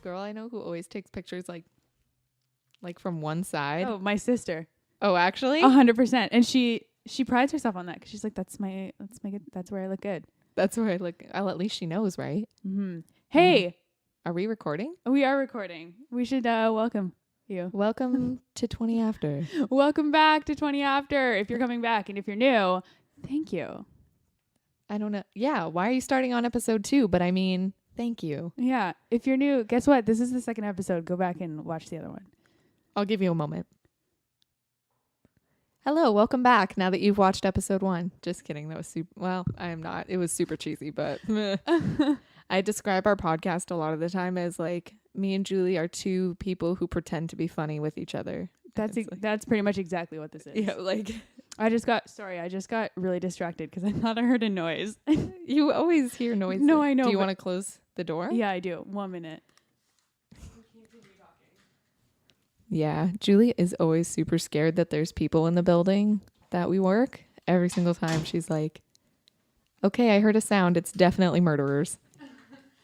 girl I know who always takes pictures like from one side? Oh, my sister. Oh, actually? 100%. And she prides herself on that because she's like, that's where I look good. That's where I look. Well, at least she knows, right? Mm-hmm. Hey, are we recording? We are recording. We should welcome you. Welcome to 20 After. Welcome back to 20 After. If you're coming back, and if you're new, thank you. I don't know. Yeah, why are you starting on episode 2? But I mean, thank you. Yeah, if you're new, guess what? This is the second episode. Go back and watch the other one. I'll give you a moment. Hello, welcome back. Now that you've watched episode 1. Just kidding. That was super. Well, I am not. It was super cheesy, but I describe our podcast a lot of the time as like me and Julie are two people who pretend to be funny with each other. That's pretty much exactly what this is. Yeah, like I just got really distracted because I thought I heard a noise. You always hear noises. No, I know. Do you want to close the door? Yeah, I do. 1 minute. Yeah, Julie is always super scared that there's people in the building that we work. Every single time she's like, okay, I heard a sound. It's definitely murderers.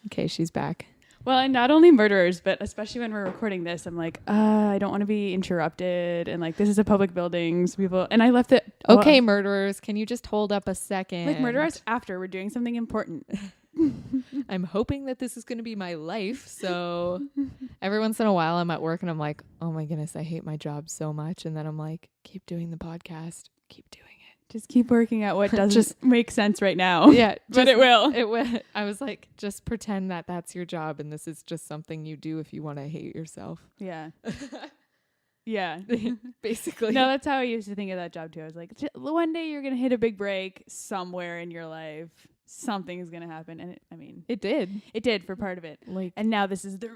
Okay, she's back. Well, and not only murderers, but especially when we're recording this, I'm like, I don't want to be interrupted. And like, this is a public building. So people, and I left it. Okay, murderers, can you just hold up a second? Like murderers after we're doing something important. I'm hoping that this is going to be my life. So every once in a while I'm at work and I'm like, oh my goodness, I hate my job so much. And then I'm like, keep doing the podcast. Keep doing it. Just keep working at what doesn't make sense right now. Yeah. But it will. It will. I was like, just pretend that that's your job. And this is just something you do if you want to hate yourself. Yeah. Yeah. Basically. No, that's how I used to think of that job too. I was like, one day you're going to hit a big break somewhere in your life. Something is going to happen. And it did. It did for part of it. Like, and now this is the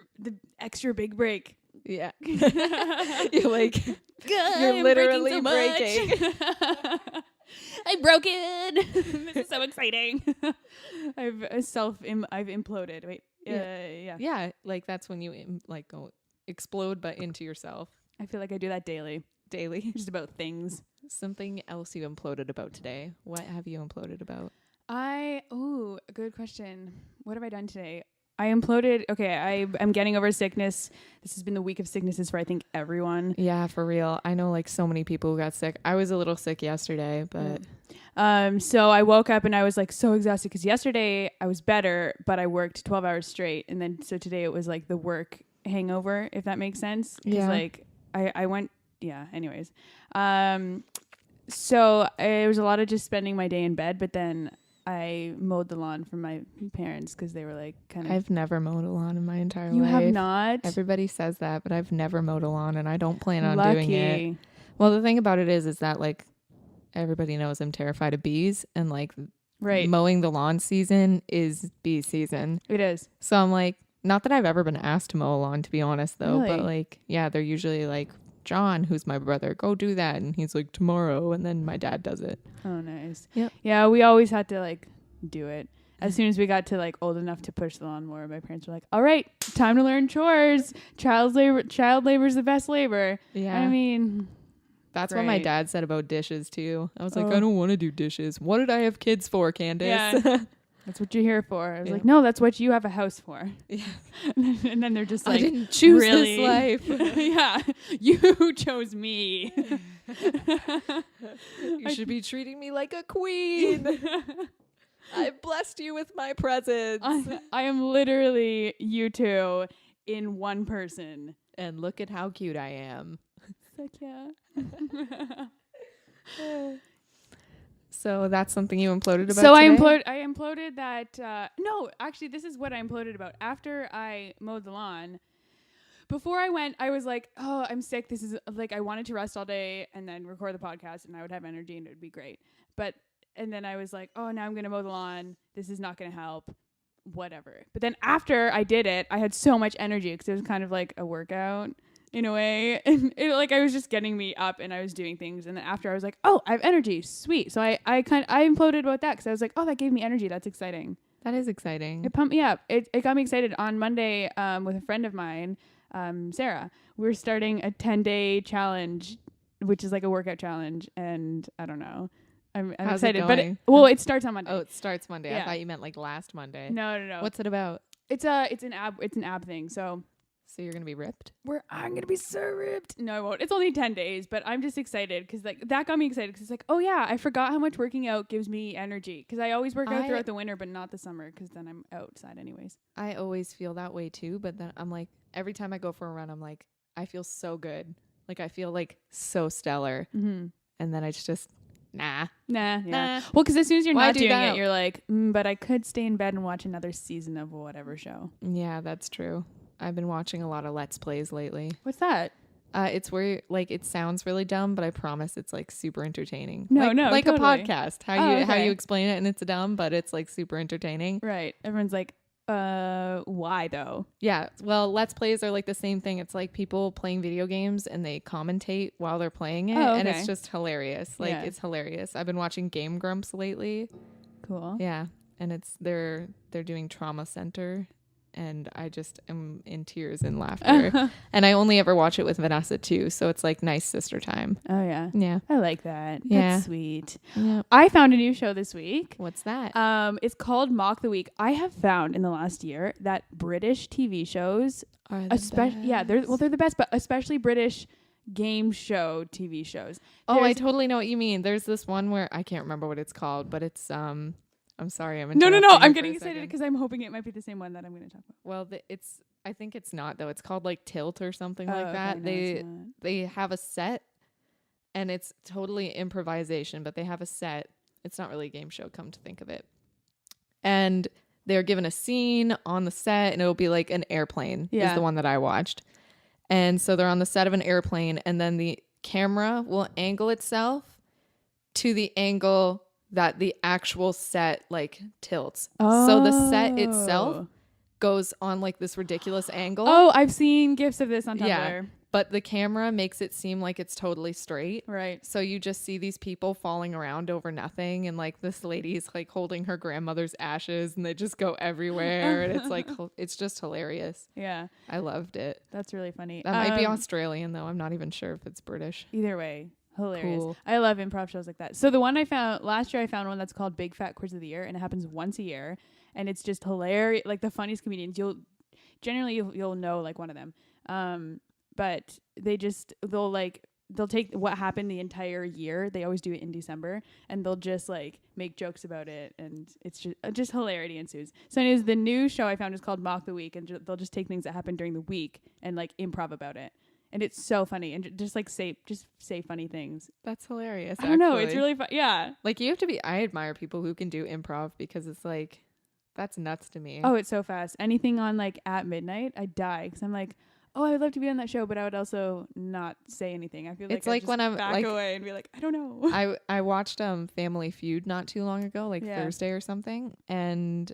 extra big break. Yeah. You're like, you're literally so breaking. I'm broken. This is so exciting. I've imploded. Wait. Yeah. Yeah. Like that's when you go explode, but into yourself. I feel like I do that daily. Just about things. Something else you imploded about today. What have you imploded about? Good question. What have I done today? I imploded. Okay, I'm getting over sickness. This has been the week of sicknesses for I think everyone. Yeah, for real. I know like so many people who got sick. I was a little sick yesterday, but so I woke up and I was like so exhausted because yesterday I was better, but I worked 12 hours straight, and then so today it was like the work hangover, if that makes sense. Yeah. Like I went. Yeah. Anyways, so it was a lot of just spending my day in bed, but then I mowed the lawn for my parents because they were like kind of... I've never mowed a lawn in my entire life. You have not? Everybody says that, but I've never mowed a lawn and I don't plan on doing it. Well, the thing about it is that like everybody knows I'm terrified of bees, and like mowing the lawn season is bee season. It is. So I'm like, not that I've ever been asked to mow a lawn, to be honest though, really? But like, yeah, they're usually like, John, who's my brother, go do that. And he's like, tomorrow. And then my dad does it. Oh, nice. Yep. Yeah, we always had to like do it. As soon as we got to like old enough to push the lawnmower, my parents were like, all right, time to learn chores. Child labor is the best labor. Yeah. I mean, that's what my dad said about dishes too. I was like, I don't want to do dishes. What did I have kids for, Candace? Yeah. That's what you're here for. I was like, no, that's what you have a house for. Yeah. And then they're just like, I didn't choose this life. Yeah. You chose me. You should be treating me like a queen. I've blessed you with my presence. I am literally you two in one person. And look at how cute I am. Heck yeah. So that's something you imploded about. So today? I imploded that. No, actually, this is what I imploded about. After I mowed the lawn, before I went, I was like, "Oh, I'm sick. This is like I wanted to rest all day and then record the podcast, and I would have energy and it would be great." And then I was like, "Oh, now I'm gonna mow the lawn. This is not gonna help. Whatever." But then after I did it, I had so much energy because it was kind of like a workout. In a way, and I was just getting me up and I was doing things, and then after I was like, oh, I have energy, sweet. So I imploded about that because I was like, oh, that gave me energy, that's exciting. That is exciting. It pumped me up. It got me excited. On Monday with a friend of mine, Sarah, we're starting a 10-day challenge, which is like a workout challenge, and I don't know, I'm excited, but it starts on Monday. Oh, it starts Monday. Yeah. I thought you meant like last Monday. No. What's it about? It's an ab thing. So So you're gonna be ripped? I'm gonna be so ripped. No, I won't. It's only 10 days, but I'm just excited because like that got me excited because it's like, oh yeah, I forgot how much working out gives me energy because I always work out throughout the winter, but not the summer because then I'm outside anyways. I always feel that way too, but then I'm like, every time I go for a run, I'm like, I feel so good. Like I feel like so stellar, and then I just nah. Well, because as soon as you're Why not do doing that? it, you're like, but I could stay in bed and watch another season of whatever show. Yeah, that's true. I've been watching a lot of Let's Plays lately. What's that? It's where like it sounds really dumb, but I promise it's like super entertaining. No, like totally. a podcast. How okay. you explain it and it's dumb, but it's like super entertaining. Right. Everyone's like, why though? Yeah. Well, Let's Plays are like the same thing. It's like people playing video games and they commentate while they're playing it, and it's just hilarious. Like it's hilarious. I've been watching Game Grumps lately. Cool. Yeah, and they're doing Trauma Center. And I just am in tears and laughter. And I only ever watch it with Vanessa too. So it's like nice sister time. Oh, yeah. Yeah. I like that. Yeah. That's sweet. Yeah. I found a new show this week. What's that? It's called Mock the Week. I have found in the last year that British TV shows Are the best. Yeah, they're the best, but especially British game show TV shows. Oh, I totally know what you mean. There's this one where I can't remember what it's called, but it's I'm sorry. No. I'm getting excited because I'm hoping it might be the same one that I'm going to talk about. Well, I think it's not though. It's called like Tilt or something like okay, that. No, they have a set, and it's totally improvisation. But they have a set. It's not really a game show. Come to think of it, and they're given a scene on the set, and it'll be like an airplane. Is the one that I watched, and so they're on the set of an airplane, and then the camera will angle itself to the angle that the actual set like tilts. So the set itself goes on like this ridiculous angle. Oh, I've seen gifs of this on Tumblr. Yeah, but the camera makes it seem like it's totally straight. Right. So you just see these people falling around over nothing, and like this lady's like holding her grandmother's ashes, and they just go everywhere, and it's like it's just hilarious. Yeah, I loved it. that's really funny. That might be Australian though. I'm not even sure if it's British. Either way. Hilarious. Cool. I love improv shows like that. So the one I found last year, I found one that's called Big Fat Quiz of the Year, and it happens once a year, and it's just hilarious. Like the funniest comedians, you'll know like one of them. But they'll take what happened the entire year. They always do it in December, and they'll just like make jokes about it, and it's just hilarity ensues. So anyways, the new show I found is called Mock the Week, and they'll just take things that happen during the week and like improv about it. And it's so funny, and just say funny things. That's hilarious. I don't know. It's really fun. Yeah. Like you have to be. I admire people who can do improv because it's like, that's nuts to me. Oh, it's so fast. Anything on like at midnight, I die because I'm like, oh, I would love to be on that show, but I would also not say anything. I feel like it's like when I'm back like away and be like, I don't know. I watched Family Feud not too long ago, like Thursday or something, and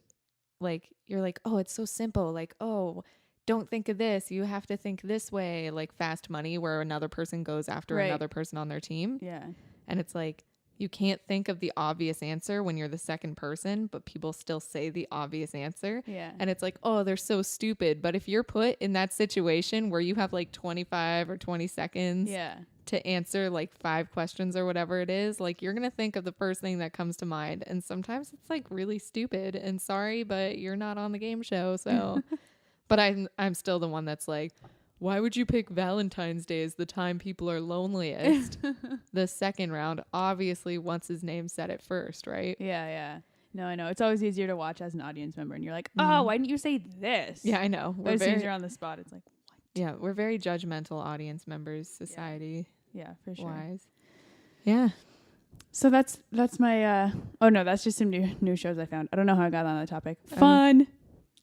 like you're like, oh, it's so simple. Like, oh, don't think of this. You have to think this way, like Fast Money, where another person goes after another person on their team. Yeah. And it's like, you can't think of the obvious answer when you're the second person, but people still say the obvious answer. Yeah. And it's like, oh, they're so stupid. But if you're put in that situation where you have like 25 or 20 seconds to answer like 5 questions or whatever it is, like you're going to think of the first thing that comes to mind. And sometimes it's like really stupid, and sorry, but you're not on the game show. So... But I'm still the one that's like, why would you pick Valentine's Day as the time people are loneliest? The second round, obviously, once his name said it first, right? Yeah. No, I know. It's always easier to watch as an audience member, and you're like, oh, why didn't you say this? Yeah, I know. But as soon as you're on the spot, it's like, what? Yeah, we're very judgmental audience members, society. Yeah, for sure. Wise. Yeah. So that's my. Oh no, that's just some new shows I found. I don't know how I got on that topic. Fun.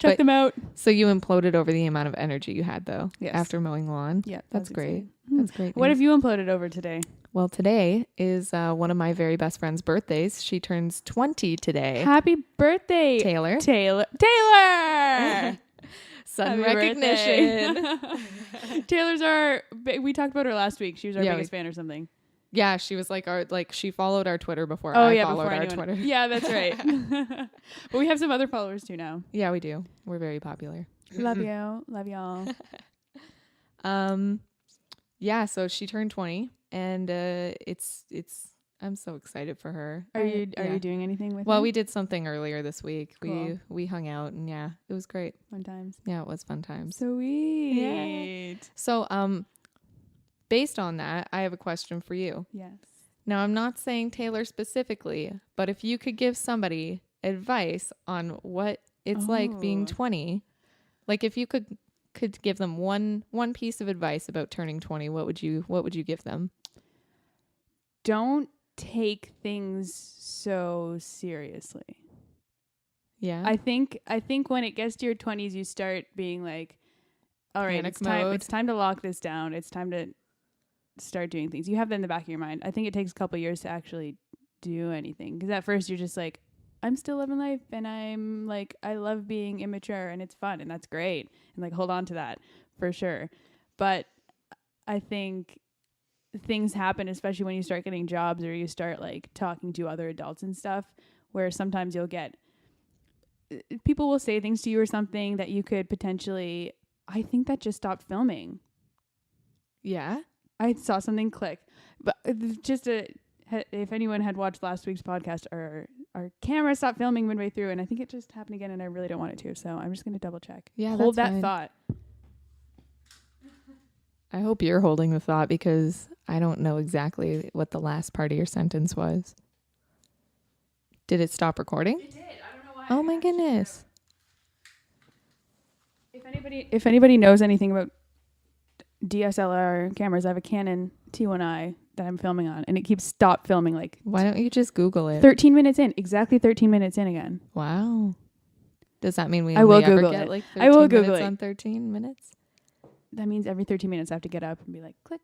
Check them out. So you imploded over the amount of energy you had, though, after mowing the lawn. Yeah, that's great. That's great. What have you imploded over today? Well, today is one of my very best friend's birthdays. She turns 20 today. Happy birthday, Taylor. Sudden Happy recognition. Taylor's we talked about her last week. She was our biggest fan or something. Yeah, she was like she followed our Twitter before I followed our Twitter. Yeah, that's right. But we have some other followers too now. Yeah, we do. We're very popular. Love you. Love y'all. Yeah, so she turned 20, and it's I'm so excited for her. Are you doing anything with Well, her? we did something earlier this week. Cool. We hung out and yeah, it was great. Fun times. Yeah, it was fun times. Sweet. Yeah. So, based on that, I have a question for you. Yes. Now, I'm not saying Taylor specifically, but if you could give somebody advice on what it's like being 20, like if you could give them one piece of advice about turning 20, what would you give them? Don't take things so seriously. Yeah. I think when it gets to your 20s, you start being like, all right, Panic it's time. mode. It's time to lock this down. It's time to start doing things. You have that in the back of your mind. I think it takes a couple of years to actually do anything, because at first you're just like, I'm still living life, and I'm like, I love being immature, and it's fun, and that's great, and like hold on to that for sure. But I think things happen, especially when you start getting jobs or you start like talking to other adults and stuff, where sometimes you'll get people will say things to you or something that you could potentially, I think that just stopped filming. Yeah. I saw something click. But if anyone had watched last week's podcast, our camera stopped filming midway through, and I think it just happened again, and I really don't want it to, so I'm just going to double check. Yeah, hold that's that fine. thought. I hope you're holding the thought, because I don't know exactly what the last part of your sentence was. Did it stop recording? It did. I don't know why. Oh my goodness. If anybody knows anything about DSLR cameras, I have a Canon T1i that I'm filming on, and it keeps stop filming like Why don't you just Google it? 13 minutes in. Exactly 13 minutes in again. Wow. Does that mean we I will only ever Google get it. like I will 13 Google minutes it. on 13 minutes? That means every 13 minutes I have to get up and be like, click.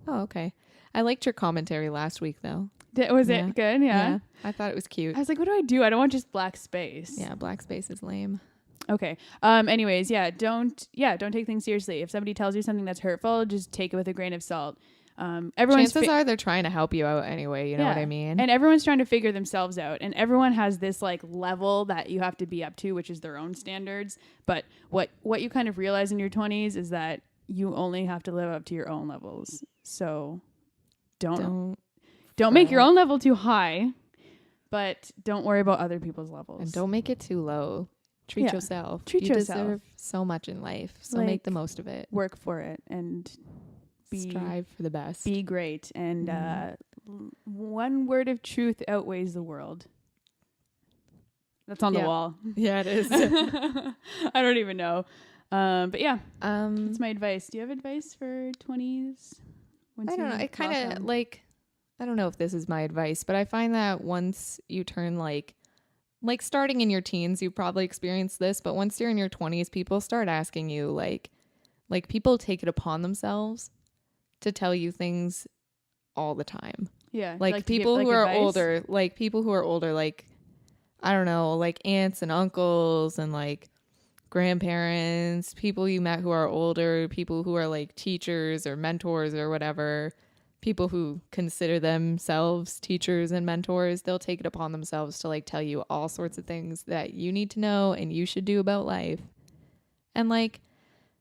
Oh, okay. I liked your commentary last week, though. Was Yeah. it good? Yeah. I thought it was cute. I was like, what do I do? I don't want just black space. Yeah, black space is lame. Okay. Anyways, don't take things seriously. If somebody tells you something that's hurtful, just take it with a grain of salt. Chances are they're trying to help you out anyway. You know what I mean? And everyone's trying to figure themselves out, and everyone has this like level that you have to be up to, which is their own standards. But what you kind of realize in your 20s is that you only have to live up to your own levels. So don't make your own level too high, but don't worry about other people's levels. And don't make it too low. Treat yourself. You deserve so much in life. So make the most of it. Work for it and strive for the best. Be great. And one word of truth outweighs the world. That's on the wall. Yeah, it is. I don't even know. But yeah, that's my advice. Do you have advice for 20s? I don't know. It kind of like, I don't know if this is my advice, but I find that once you turn like starting in your teens, you probably experienced this, but once you're in your 20s, people start asking you like people take it upon themselves to tell you things all the time. Yeah. Like people who are older, like, I don't know, like aunts and uncles and like grandparents, people you met who are older, people who are like teachers or mentors or whatever, people who consider themselves teachers and mentors, they'll take it upon themselves to like tell you all sorts of things that you need to know and you should do about life. And like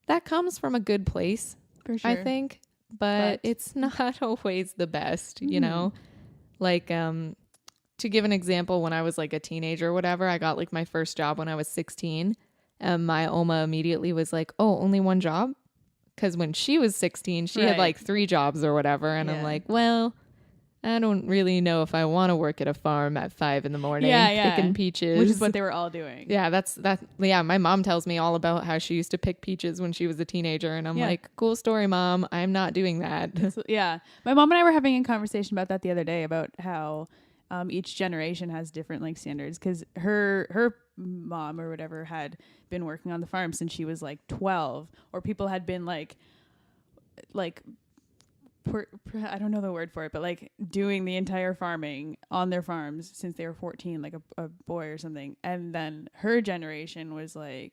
that comes from a good place, for sure, I think, but it's not always the best, you know? Like to give an example, when I was like a teenager or whatever, I got like my first job when I was 16. And my Oma immediately was like, oh, only one job? Because when she was 16, she had like 3 jobs or whatever. And I'm like, well, I don't really know if I want to work at a farm at 5 a.m. picking peaches. Which is what they were all doing. Yeah, that's that. Yeah, my mom tells me all about how she used to pick peaches when she was a teenager. And I'm like, cool story, Mom. I'm not doing that. Yeah. My mom and I were having a conversation about that the other day, about how each generation has different like standards, because her mom or whatever had been working on the farm since she was like 12, or people had been like I don't know the word for it, but like doing the entire farming on their farms since they were 14, like a boy or something. And then her generation was like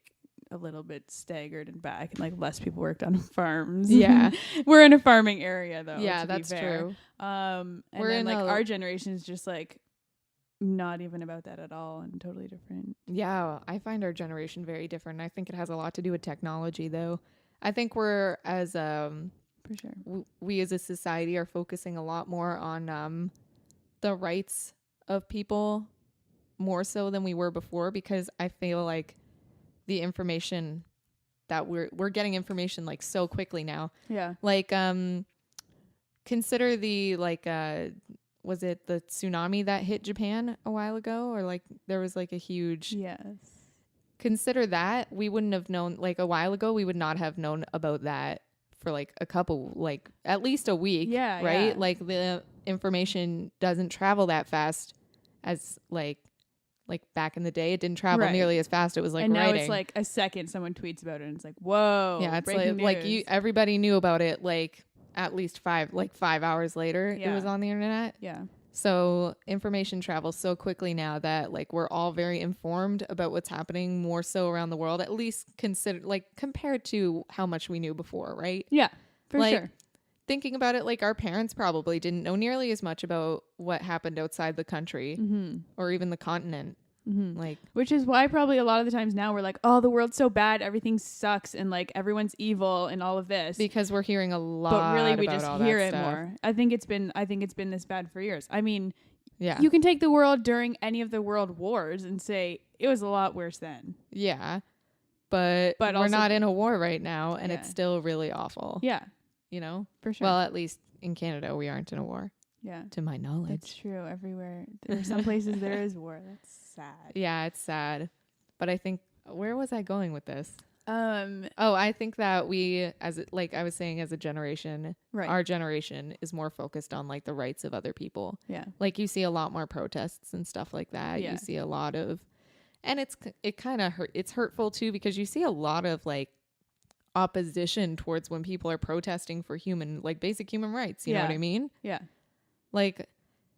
a little bit staggered and back, and like less people worked on farms. Yeah. We're in a farming area though. Yeah, that's true. And we're then like our generation is just like not even about that at all, and totally different. Yeah, I find our generation very different. I think it has a lot to do with technology though. I think we're as for sure we as a society are focusing a lot more on the rights of people more so than we were before, because I feel like the information that we're getting information like so quickly now. Yeah. Like consider the like was it the tsunami that hit Japan a while ago, or like there was like a huge Yes. Consider that we wouldn't have known like a while ago, we would not have known about that for like a couple, like at least a week. Yeah. Right. Yeah. Like the information doesn't travel that fast as like back in the day. It didn't travel Right. nearly as fast. It was like and now writing. it's like a second someone tweets about it and it's like, whoa. Yeah, it's breaking like news. everybody knew about it like at least 5 hours later. Yeah. It was on the internet. Yeah. So information travels so quickly now that like we're all very informed about what's happening more so around the world, at least compared to how much we knew before, right? Yeah, for Like, sure. Thinking about it, like our parents probably didn't know nearly as much about what happened outside the country or even the continent. Like, which is why probably a lot of the times now we're like, oh, the world's so bad, everything sucks, and like everyone's evil and all of this. because we're hearing a lot, but really we about just all hear that it stuff. more. I think it's been this bad for years. I mean, Yeah. you can take the world during any of the world wars and say it was a lot worse then. Yeah. But we're also not in a war right now, and Yeah. it's still really awful. Yeah, You know? for sure. Well, at least in Canada, we aren't in a war, yeah, to my knowledge. that's true. Everywhere there are some places there is war. That's sad. Yeah, it's sad. But I think, where was I going with this? Um, Oh, I think that we, like I was saying, as a generation, right. our generation is more focused on like the rights of other people. Yeah. Like you see a lot more protests and stuff like that. Yeah. You see a lot of, and it kind of it's hurtful too, because you see a lot of like opposition towards when people are protesting for basic human rights. You know Yeah. what I mean? Yeah. Like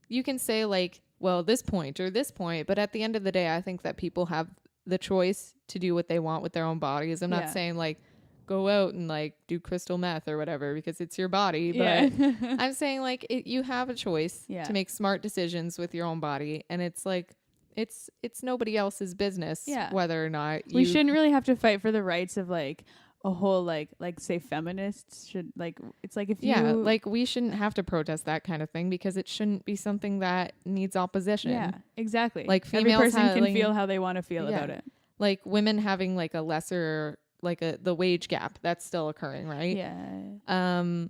you can say like, well, this point or this point, but at the end of the day, I think that people have the choice to do what they want with their own bodies. I'm not Yeah. saying like go out and like do crystal meth or whatever, because it's your body, but Yeah. I'm saying like you have a choice Yeah. to make smart decisions with your own body, and it's like it's nobody else's business Yeah. whether or not We shouldn't really have to fight for the rights of like a whole like say feminists should like, it's like if you like we shouldn't have to protest that kind of thing, because it shouldn't be something that needs opposition. Yeah, exactly. Like every females person can having- feel how they want to feel Yeah. about it. Like women having like a lesser the wage gap that's still occurring, right? Yeah.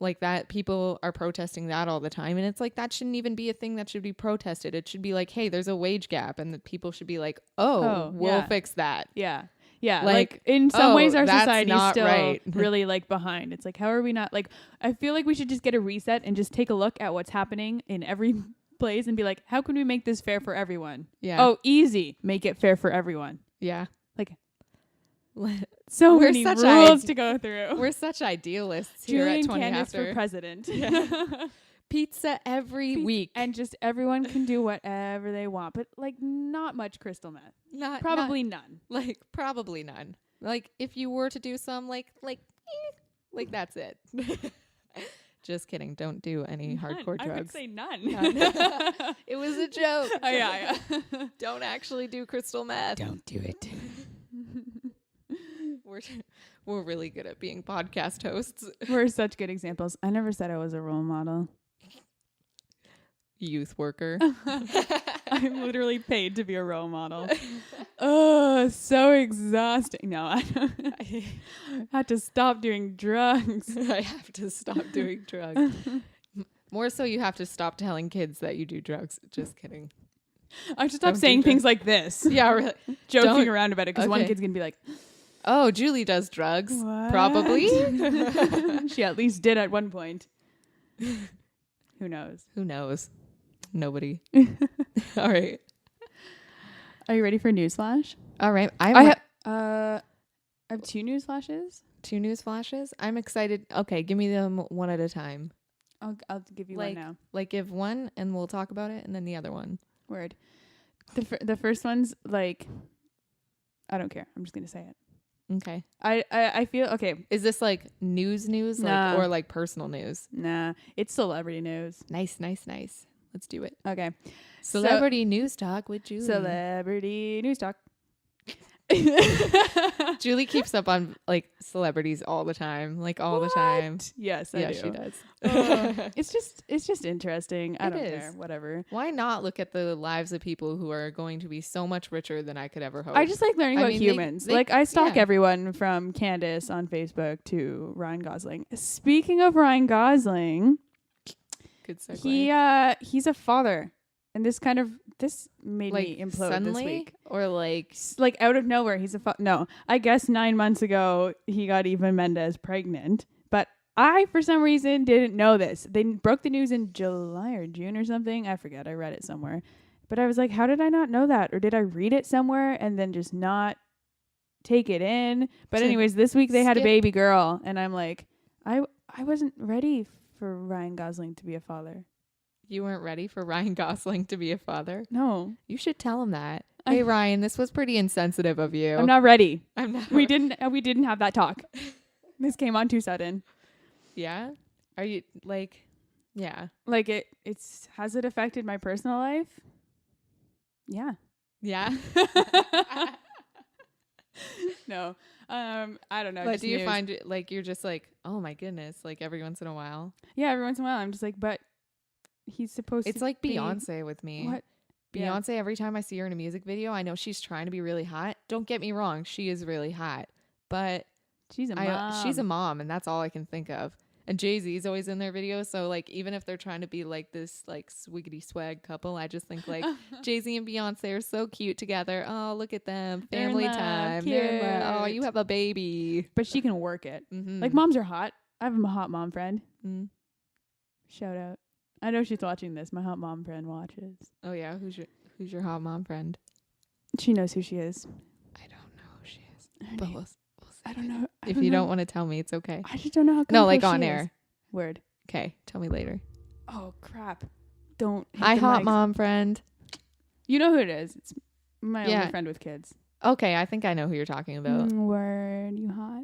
Like that people are protesting that all the time, and it's like that shouldn't even be a thing that should be protested. It should be like, hey, there's a wage gap, and the people should be like, oh we'll yeah. fix that. Yeah. Yeah. Like, Like in some ways our that's society is not still right. really like behind. It's like, how are we not like, I feel like we should just get a reset and just take a look at what's happening in every place and be like, how can we make this fair for everyone? Yeah. Oh, easy. Make it fair for everyone. Yeah. Like We're so many such rules to go through. such idealists here Julian at 20 Candace after. for president. Pizza every week. And just everyone can do whatever they want, but like not much crystal meth. Probably none. Probably none. Like if you were to do some like that's it. Just kidding. Don't do any hardcore drugs. I would say none. It was a joke. Oh, yeah. Don't actually do crystal meth. Don't do it. We're really good at being podcast hosts. We're such good examples. I never said I was a role model. Youth worker. I'm literally paid to be a role model. Oh, so exhausting. No, I had to stop doing drugs. I have to stop doing drugs. More so, you have to stop telling kids that you do drugs. Just kidding. I should stop Don't do saying things drugs. like this. Yeah, really. Joking around about it, because one Okay. kid's going to be like, Oh, Julie does drugs. what? Probably. She at least did at one point. Who knows? Who knows? Nobody. All right. Are you ready for newsflash? All right. I have 2 news flashes. 2 news flashes. I'm excited. Okay, give me them one at a time. I'll give you Like- one now. Like give one and we'll talk about it, and then the other one. Word. The first one's like, I don't care. I'm just gonna say it. Okay. I feel okay. Is this like news, Nah. or like personal news? Nah, it's celebrity news. Nice. Let's do it. Okay. Celebrity news talk with Julie. Celebrity news talk. Julie keeps up on like celebrities all the time, like all the time. Yes, I Yeah, do. she does. It's just interesting. I It don't is. care. Whatever. Why not look at the lives of people who are going to be so much richer than I could ever hope? I just like learning I about mean, humans. they- like I stalk yeah. everyone from Candace on Facebook to Ryan Gosling. Speaking of Ryan Gosling, Good segue. he's a father, and this made Like me implode suddenly, this week. or like Like out of nowhere, he's a no. I guess 9 months ago he got Eva Mendes pregnant, but I for some reason didn't know this. They broke the news in July or June or something. I forget. I read it somewhere, but I was like, how did I not know that? Or did I read it somewhere and then just not take it in? But anyways, this week they had a baby girl, and I'm like, I wasn't ready for Ryan Gosling to be a father. you weren't ready for Ryan Gosling to be a father. No, You should tell him that. Hey Ryan, this was pretty insensitive of you. I'm not ready. I'm not. We didn't have that talk. This came on too sudden. Yeah. Are you like? Yeah. Like has it affected my personal life? Yeah. Yeah. No. I don't know. But just do you news. find it like you're just like, oh my goodness, like every once in a while? Yeah, every once in a while I'm just like, but he's supposed It's to like be Beyonce with me. What? Yeah. Beyonce, every time I see her in a music video, I know she's trying to be really hot. Don't get me wrong, she is really hot. But She's a mom. she's a mom, and that's all I can think of. And Jay-Z's always in their videos, so like even if they're trying to be like this like swiggity swag couple, I just think like Jay-Z and Beyonce are so cute together. Oh, look at them. They're in Family love. time. They're in love. Oh, Cute. you have a baby. But she can work it. Mm-hmm. Like moms are hot. I have a hot mom friend. Mm. Shout out. I know she's watching this. My hot mom friend watches. Oh yeah, who's your hot mom friend? She knows who she is. I don't know who she is. Her But name- we'll see. I don't know. If you don't want to tell me, it's okay. I just don't know how. No, like comfortable on she air. is. Word. Okay, tell me later. Oh crap! Don't. hit Hi, the hot mics. mom friend. You know who it is. It's my Yeah. only friend with kids. Okay, I think I know who you're talking about. Word, you hot.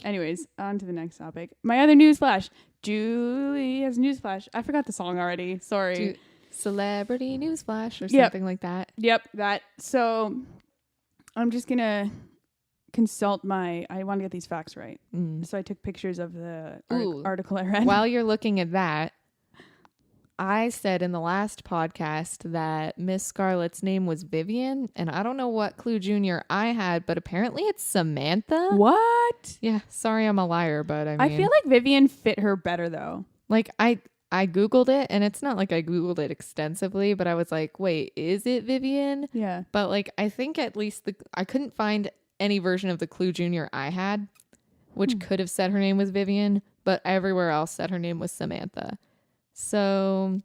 Anyways, on to the next topic. My other news flash. Julie has news flash. I forgot the song already. Sorry. Celebrity newsflash or Yep. something like that. Yep, that. So I'm just gonna consult I want to get these facts right. Mm. So I took pictures of the Ooh. article I read. While you're looking at that, I said in the last podcast that Miss Scarlett's name was Vivian, and I don't know what clue junior I had, but apparently it's Samantha. What? Yeah, sorry I'm a liar, but I mean, I feel like Vivian fit her better though. like I Googled it, and it's not like I Googled it extensively, but I was like, wait, is it Vivian? Yeah. But like I think at least I couldn't find any version of the clue junior I had, which could have said her name was Vivian, but everywhere else said her name was Samantha. So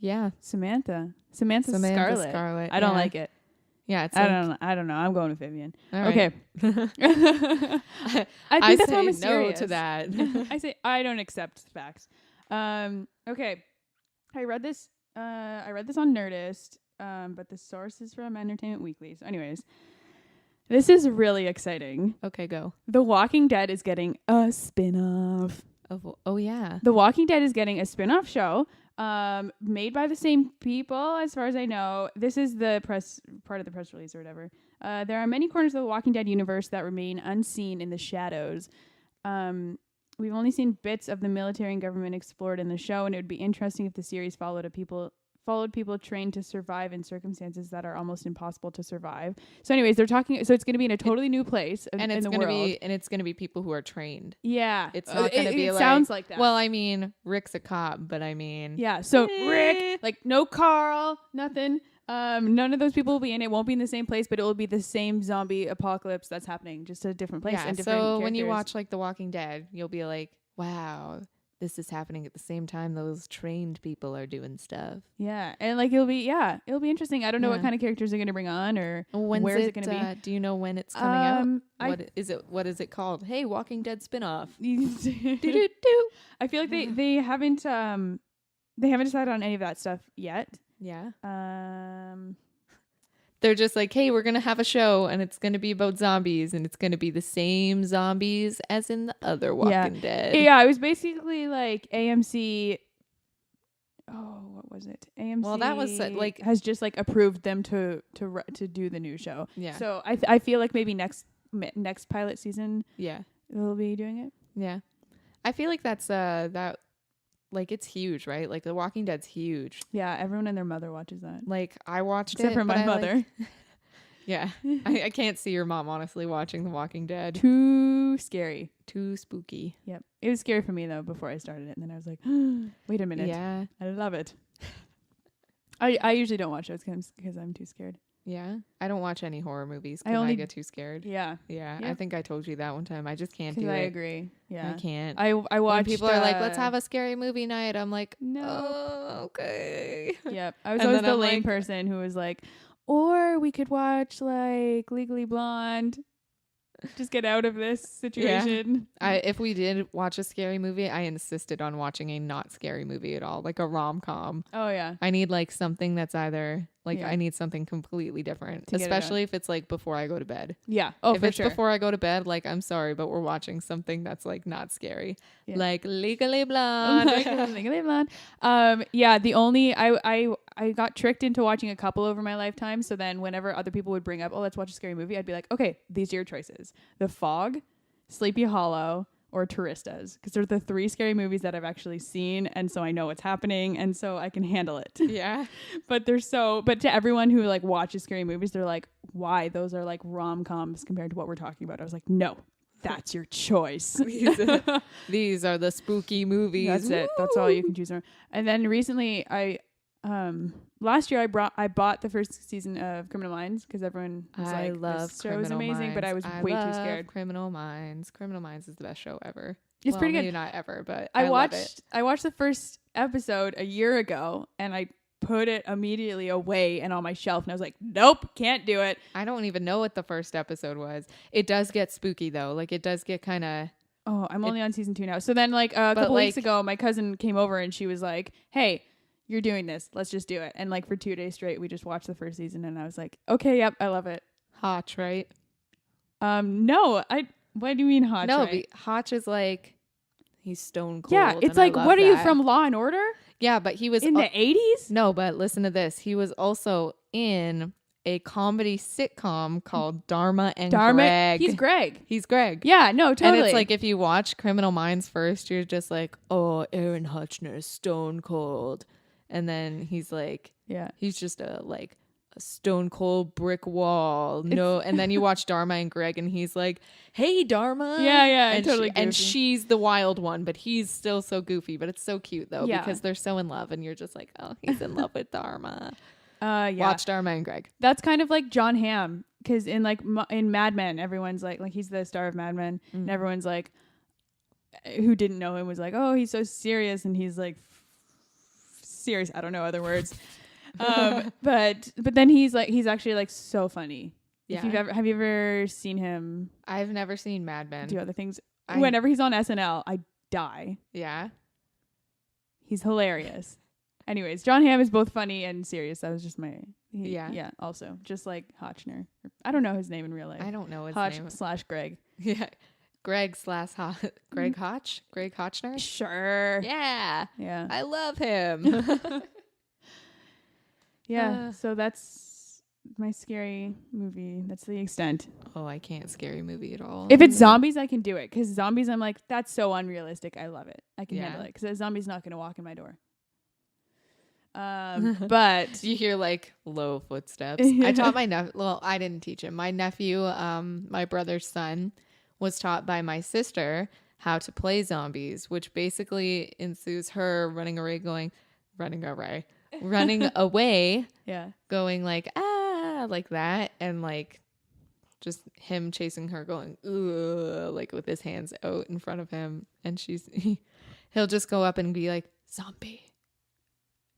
yeah, Samantha Scarlett. Scarlett. I don't yeah. like it. Yeah, it's I don't know. I'm going with Vivian. all right. Okay. I think that's more say mysterious. no to that. I say I don't accept facts. Okay. I read this on Nerdist, but the source is from Entertainment Weekly. So anyways, this is really exciting. Okay, go. The Walking Dead is getting a spin-off. Oh yeah. The Walking Dead is getting a spin-off show made by the same people as far as I know. This is the part of the press release or whatever. There are many corners of the Walking Dead universe that remain unseen in the shadows. We've only seen bits of the military and government explored in the show, and it would be interesting if the series followed people trained to survive in circumstances that are almost impossible to survive. So anyways, they're talking, so it's going to be in a totally new place And in it's the going to world. be people who are trained. Yeah. It's not going to be it like sounds like that. Well, I mean, Rick's a cop, but I mean, Yeah, so Rick, like no Carl, nothing. None of those people will be in it. Won't be in the same place, but it will be the same zombie apocalypse that's happening, just a different place yeah. and different So when you characters. watch like The Walking Dead, you'll be like, wow, this is happening at the same time those trained people are doing stuff. Yeah, and like it'll be interesting. I don't know what Yeah. kind of characters they're gonna bring on or When's where is it gonna be. Do you know when it's coming I- out? What is it called? Hey, Walking Dead spinoff. I feel like they haven't decided on any of that stuff yet. Yeah. Um, They're just like, hey, we're going to have a show and it's going to be about zombies and it's going to be the same zombies as in the other Walking Dead. yeah, it was basically like AMC. Oh, what was it? AMC. Well, that was like has just like approved them to do the new show. Yeah. So I feel like maybe next pilot season. Yeah. They'll be doing it. Yeah. I feel like that's that like it's huge, right? Like The Walking Dead's huge. Yeah, everyone and their mother watches that. Like I watched Except it for my mother. Yeah. I can't see your mom honestly watching The Walking Dead. Too scary. Too spooky. Yep. It was scary for me though before I started it, and then I was like, wait a minute. Yeah. I love it. I usually don't watch those because I'm too scared. Yeah. I don't watch any horror movies because I get too scared. Yeah. Yeah. Yep. I think I told you that one time. I just can't do it. I agree. Yeah. I can't. I When watched. people are like, let's have a scary movie night. I'm like, no. Oh, okay. Yep. I was And always then the I'm lame like- person who was like, or we could watch like Legally Blonde. Just get out of this situation. If we did watch a scary movie, I insisted on watching a not scary movie at all, like a rom-com. Oh yeah. I need like something that's either like Yeah. I need something completely different, To get it especially if it's like before I go to bed. Yeah. Oh, if for it's sure. before I go to bed, like I'm sorry, but we're watching something that's like not scary, Yeah. like Legally Blonde. Legally Blonde. Yeah. The only I got tricked into watching a couple over my lifetime. So then whenever other people would bring up, oh, let's watch a scary movie, I'd be like, okay, these are your choices: The Fog, Sleepy Hollow, or Touristas, because they're the 3 scary movies that I've actually seen, and so I know what's happening, and so I can handle it. Yeah, But to everyone who like watches scary movies, they're like, why? Those are like rom-coms compared to what we're talking about. I was like, no, that's your choice. these are the spooky movies. That's it. That's all you can choose from. And then recently, last year I bought the first season of Criminal Minds because everyone was I like, love this show Criminal is amazing, Minds. but I was way too scared. Criminal Minds. Criminal Minds is the best show ever. It's pretty good. Maybe not ever, but I love it. watched the first episode a year ago, and I put it immediately away and on my shelf, and I was like, nope, can't do it. I don't even know what the first episode was. It does get spooky though. Like it does get kind of. Oh, I'm only on season 2 now. So then like a couple weeks ago, my cousin came over and she was like, hey, you're doing this. Let's just do it. And like for 2 days straight, we just watched the first season, and I was like, okay, yep, I love it. Hotch, right? No, what do you mean Hotch? No, right? Hotch is like he's stone cold. Yeah, it's and I like, love what are you that. from, Law and Order? Yeah, but he was In the 80s? No, but listen to this. He was also in a comedy sitcom called Dharma and Greg. He's Greg. He's Greg. Yeah, no, totally. And it's like if you watch Criminal Minds first, you're just like, oh, Aaron Hutchner is stone cold. And then he's like, yeah, he's just a stone cold brick wall. No, and then you watch Dharma and Greg, and he's like, "Hey, Dharma." Yeah, and totally. And she's the wild one, but he's still so goofy. But it's so cute though because they're so in love, and you're just like, "Oh, he's in love with Dharma." Yeah. Watch Dharma and Greg. That's kind of like John Hamm, because in like in Mad Men, everyone's like he's the star of Mad Men, and everyone's like, who didn't know him was like, "Oh, he's so serious," and he's like, serious. I don't know other words. But then he's actually like so funny. Yeah. Have you ever seen him I've never seen Mad Men. do other things? Whenever he's on SNL, I die. Yeah. He's hilarious. Anyways, John Hamm is both funny and serious. That was just yeah. Also, just like Hotchner. I don't know his name in real life. I don't know his Hotch name. / Greg. Yeah. Greg Hotch? Greg Hotchner? Sure. Yeah. Yeah. I love him. Yeah. So that's my scary movie. That's the extent. Oh, I can't scary movie at all. If it's zombies, I can do it. Because zombies, I'm like, that's so unrealistic. I love it. I can handle it. Because a zombie's not going to walk in my door. But you hear like low footsteps. I taught my nephew. Well, I didn't teach him. My nephew, my brother's son, was taught by my sister how to play zombies, which basically ensues her running away, yeah, going like like that, and like just him chasing her, going like with his hands out in front of him, and he'll just go up and be like zombie.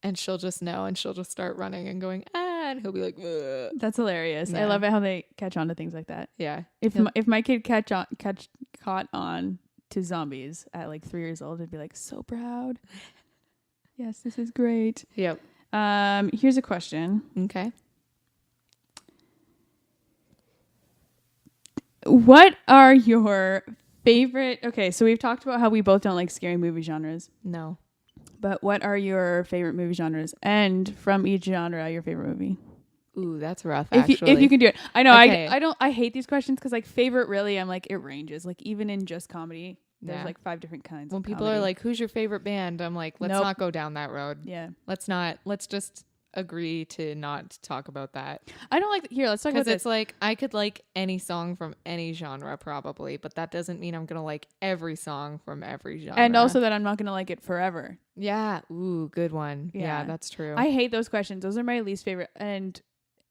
And she'll just know, and she'll just start running and going, and he'll be like, ugh. That's hilarious. Yeah. I love it how they catch on to things like that. Yeah. If my kid caught on to zombies at like 3 years old, I'd be like, so proud. Yes, this is great. Yep. Here's a question. Okay. What are your favorite? Okay, so we've talked about how we both don't like scary movie genres. No. But what are your favorite movie genres? And from each genre, your favorite movie? Ooh, that's rough. If Actually, you can do it. I know. Okay. I hate these questions because like favorite really, I'm like it ranges. Like even in just comedy, there's Yeah. like 5 different kinds. When of people comedy. are like, "Who's your favorite band?" I'm like, "Let's Nope. not go down that road. Yeah. Let's just agree to not talk about that." I don't like. Here, let's talk about Because it's this. like I could like any song from any genre probably, but that doesn't mean I'm gonna like every song from every genre. And also that I'm not gonna like it forever. yeah, ooh, good one. Yeah, Yeah. that's true. I hate those questions. Those are my least favorite. And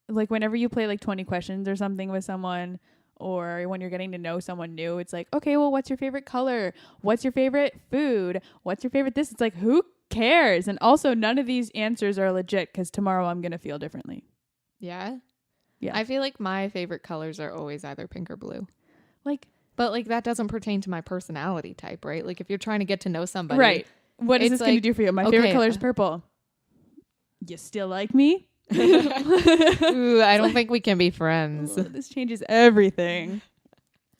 like whenever you play like 20 questions or something with someone, or when you're getting to know someone new, it's like, okay, well, what's your favorite color? What's your favorite food? What's your favorite this? It's like, who cares? And also, none of these answers are legit because tomorrow I'm gonna feel differently. yeah, Yeah. I feel like my favorite colors are always either pink or blue. Like, But like that doesn't pertain to my personality type, right? Like if you're trying to get to know somebody, right. What is it's this gonna like, do for you? My okay, favorite color is purple. You still like me? Ooh, I don't think we can be friends. This changes everything.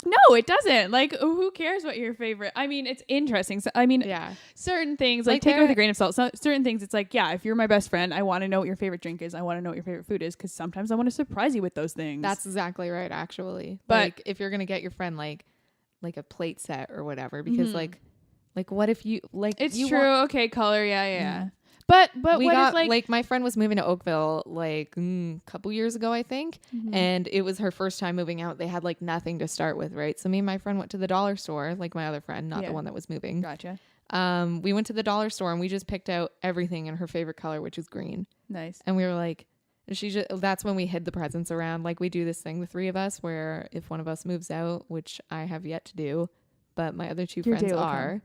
No, it doesn't. Like, who cares what your favorite? I mean, it's interesting. So, I mean, Yeah, certain things, like Like, take it with there- a grain of salt. So, certain things, it's like, yeah, if you're my best friend, I want to know what your favorite drink is. I want to know what your favorite food is because sometimes I want to surprise you with those things. that's exactly right. Actually, But- like if you're gonna get your friend like a plate set or whatever, because Mhm. like what if you like It's you true. want- Okay, color. Yeah. Mhm. But we what got if like my friend was moving to Oakville like couple years ago, I think. Mhm. And it was her first time moving out. They had like nothing to start with, right? So me and my friend went to the dollar store, like my other friend, not Yeah. the one that was moving. Gotcha. We went to the dollar store and we just picked out everything in her favorite color, which is green. Nice. And we were like, that's when we hid the presents around. Like we do this thing, the three of us, where if one of us moves out, which I have yet to do, but my other two Your day friends will are, come.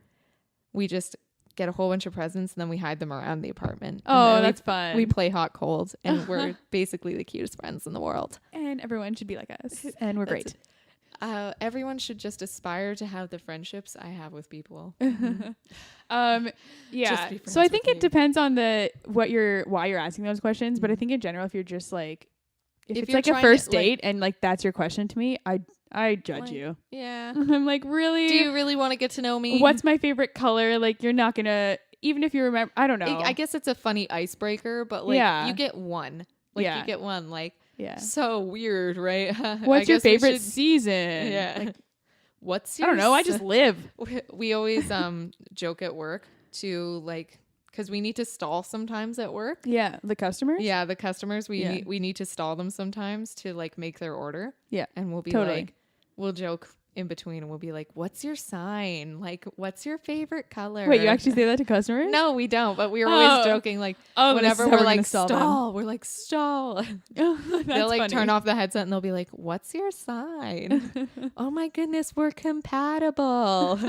we just get a whole bunch of presents and then we hide them around the apartment. And Oh, then that's fun. we play hot cold and we're basically the cutest friends in the world. and everyone should be like us. And we're That's great. Everyone should just aspire to have the friendships I have with people. Yeah. Just be So I friends think with it me. depends on why you're asking those questions. But I Mhm. think in general, if you're just like, if it's you're like a trying to, first like- date and like that's your question to me, I judge Like, you. Yeah. I'm like, really? Do you really want to get to know me? What's my favorite color? Like, you're not gonna, even if you remember, I don't know. I guess it's a funny icebreaker, but like Yeah. you get one. Like Yeah. you get one. Like yeah. so weird, right? I What's your guess we favorite should- season? Yeah. Like, What's I your don't know. I s- just live. we always joke at work to like because we need to stall sometimes at work. Yeah. The customers? Yeah, the customers Yeah. we need to stall them sometimes to like make their order. Yeah, and we'll be totally. like, we'll joke in between, and we'll be like, "What's your sign? Like, what's your favorite color?" Wait, you actually say that to customers? No, we don't. But we were always Oh. joking like Oh, whenever this is how we're gonna like stall stall, them. we're like stall. They'll They'll like turn off the headset and they'll be like, "What's your sign?" Oh my goodness, we're compatible.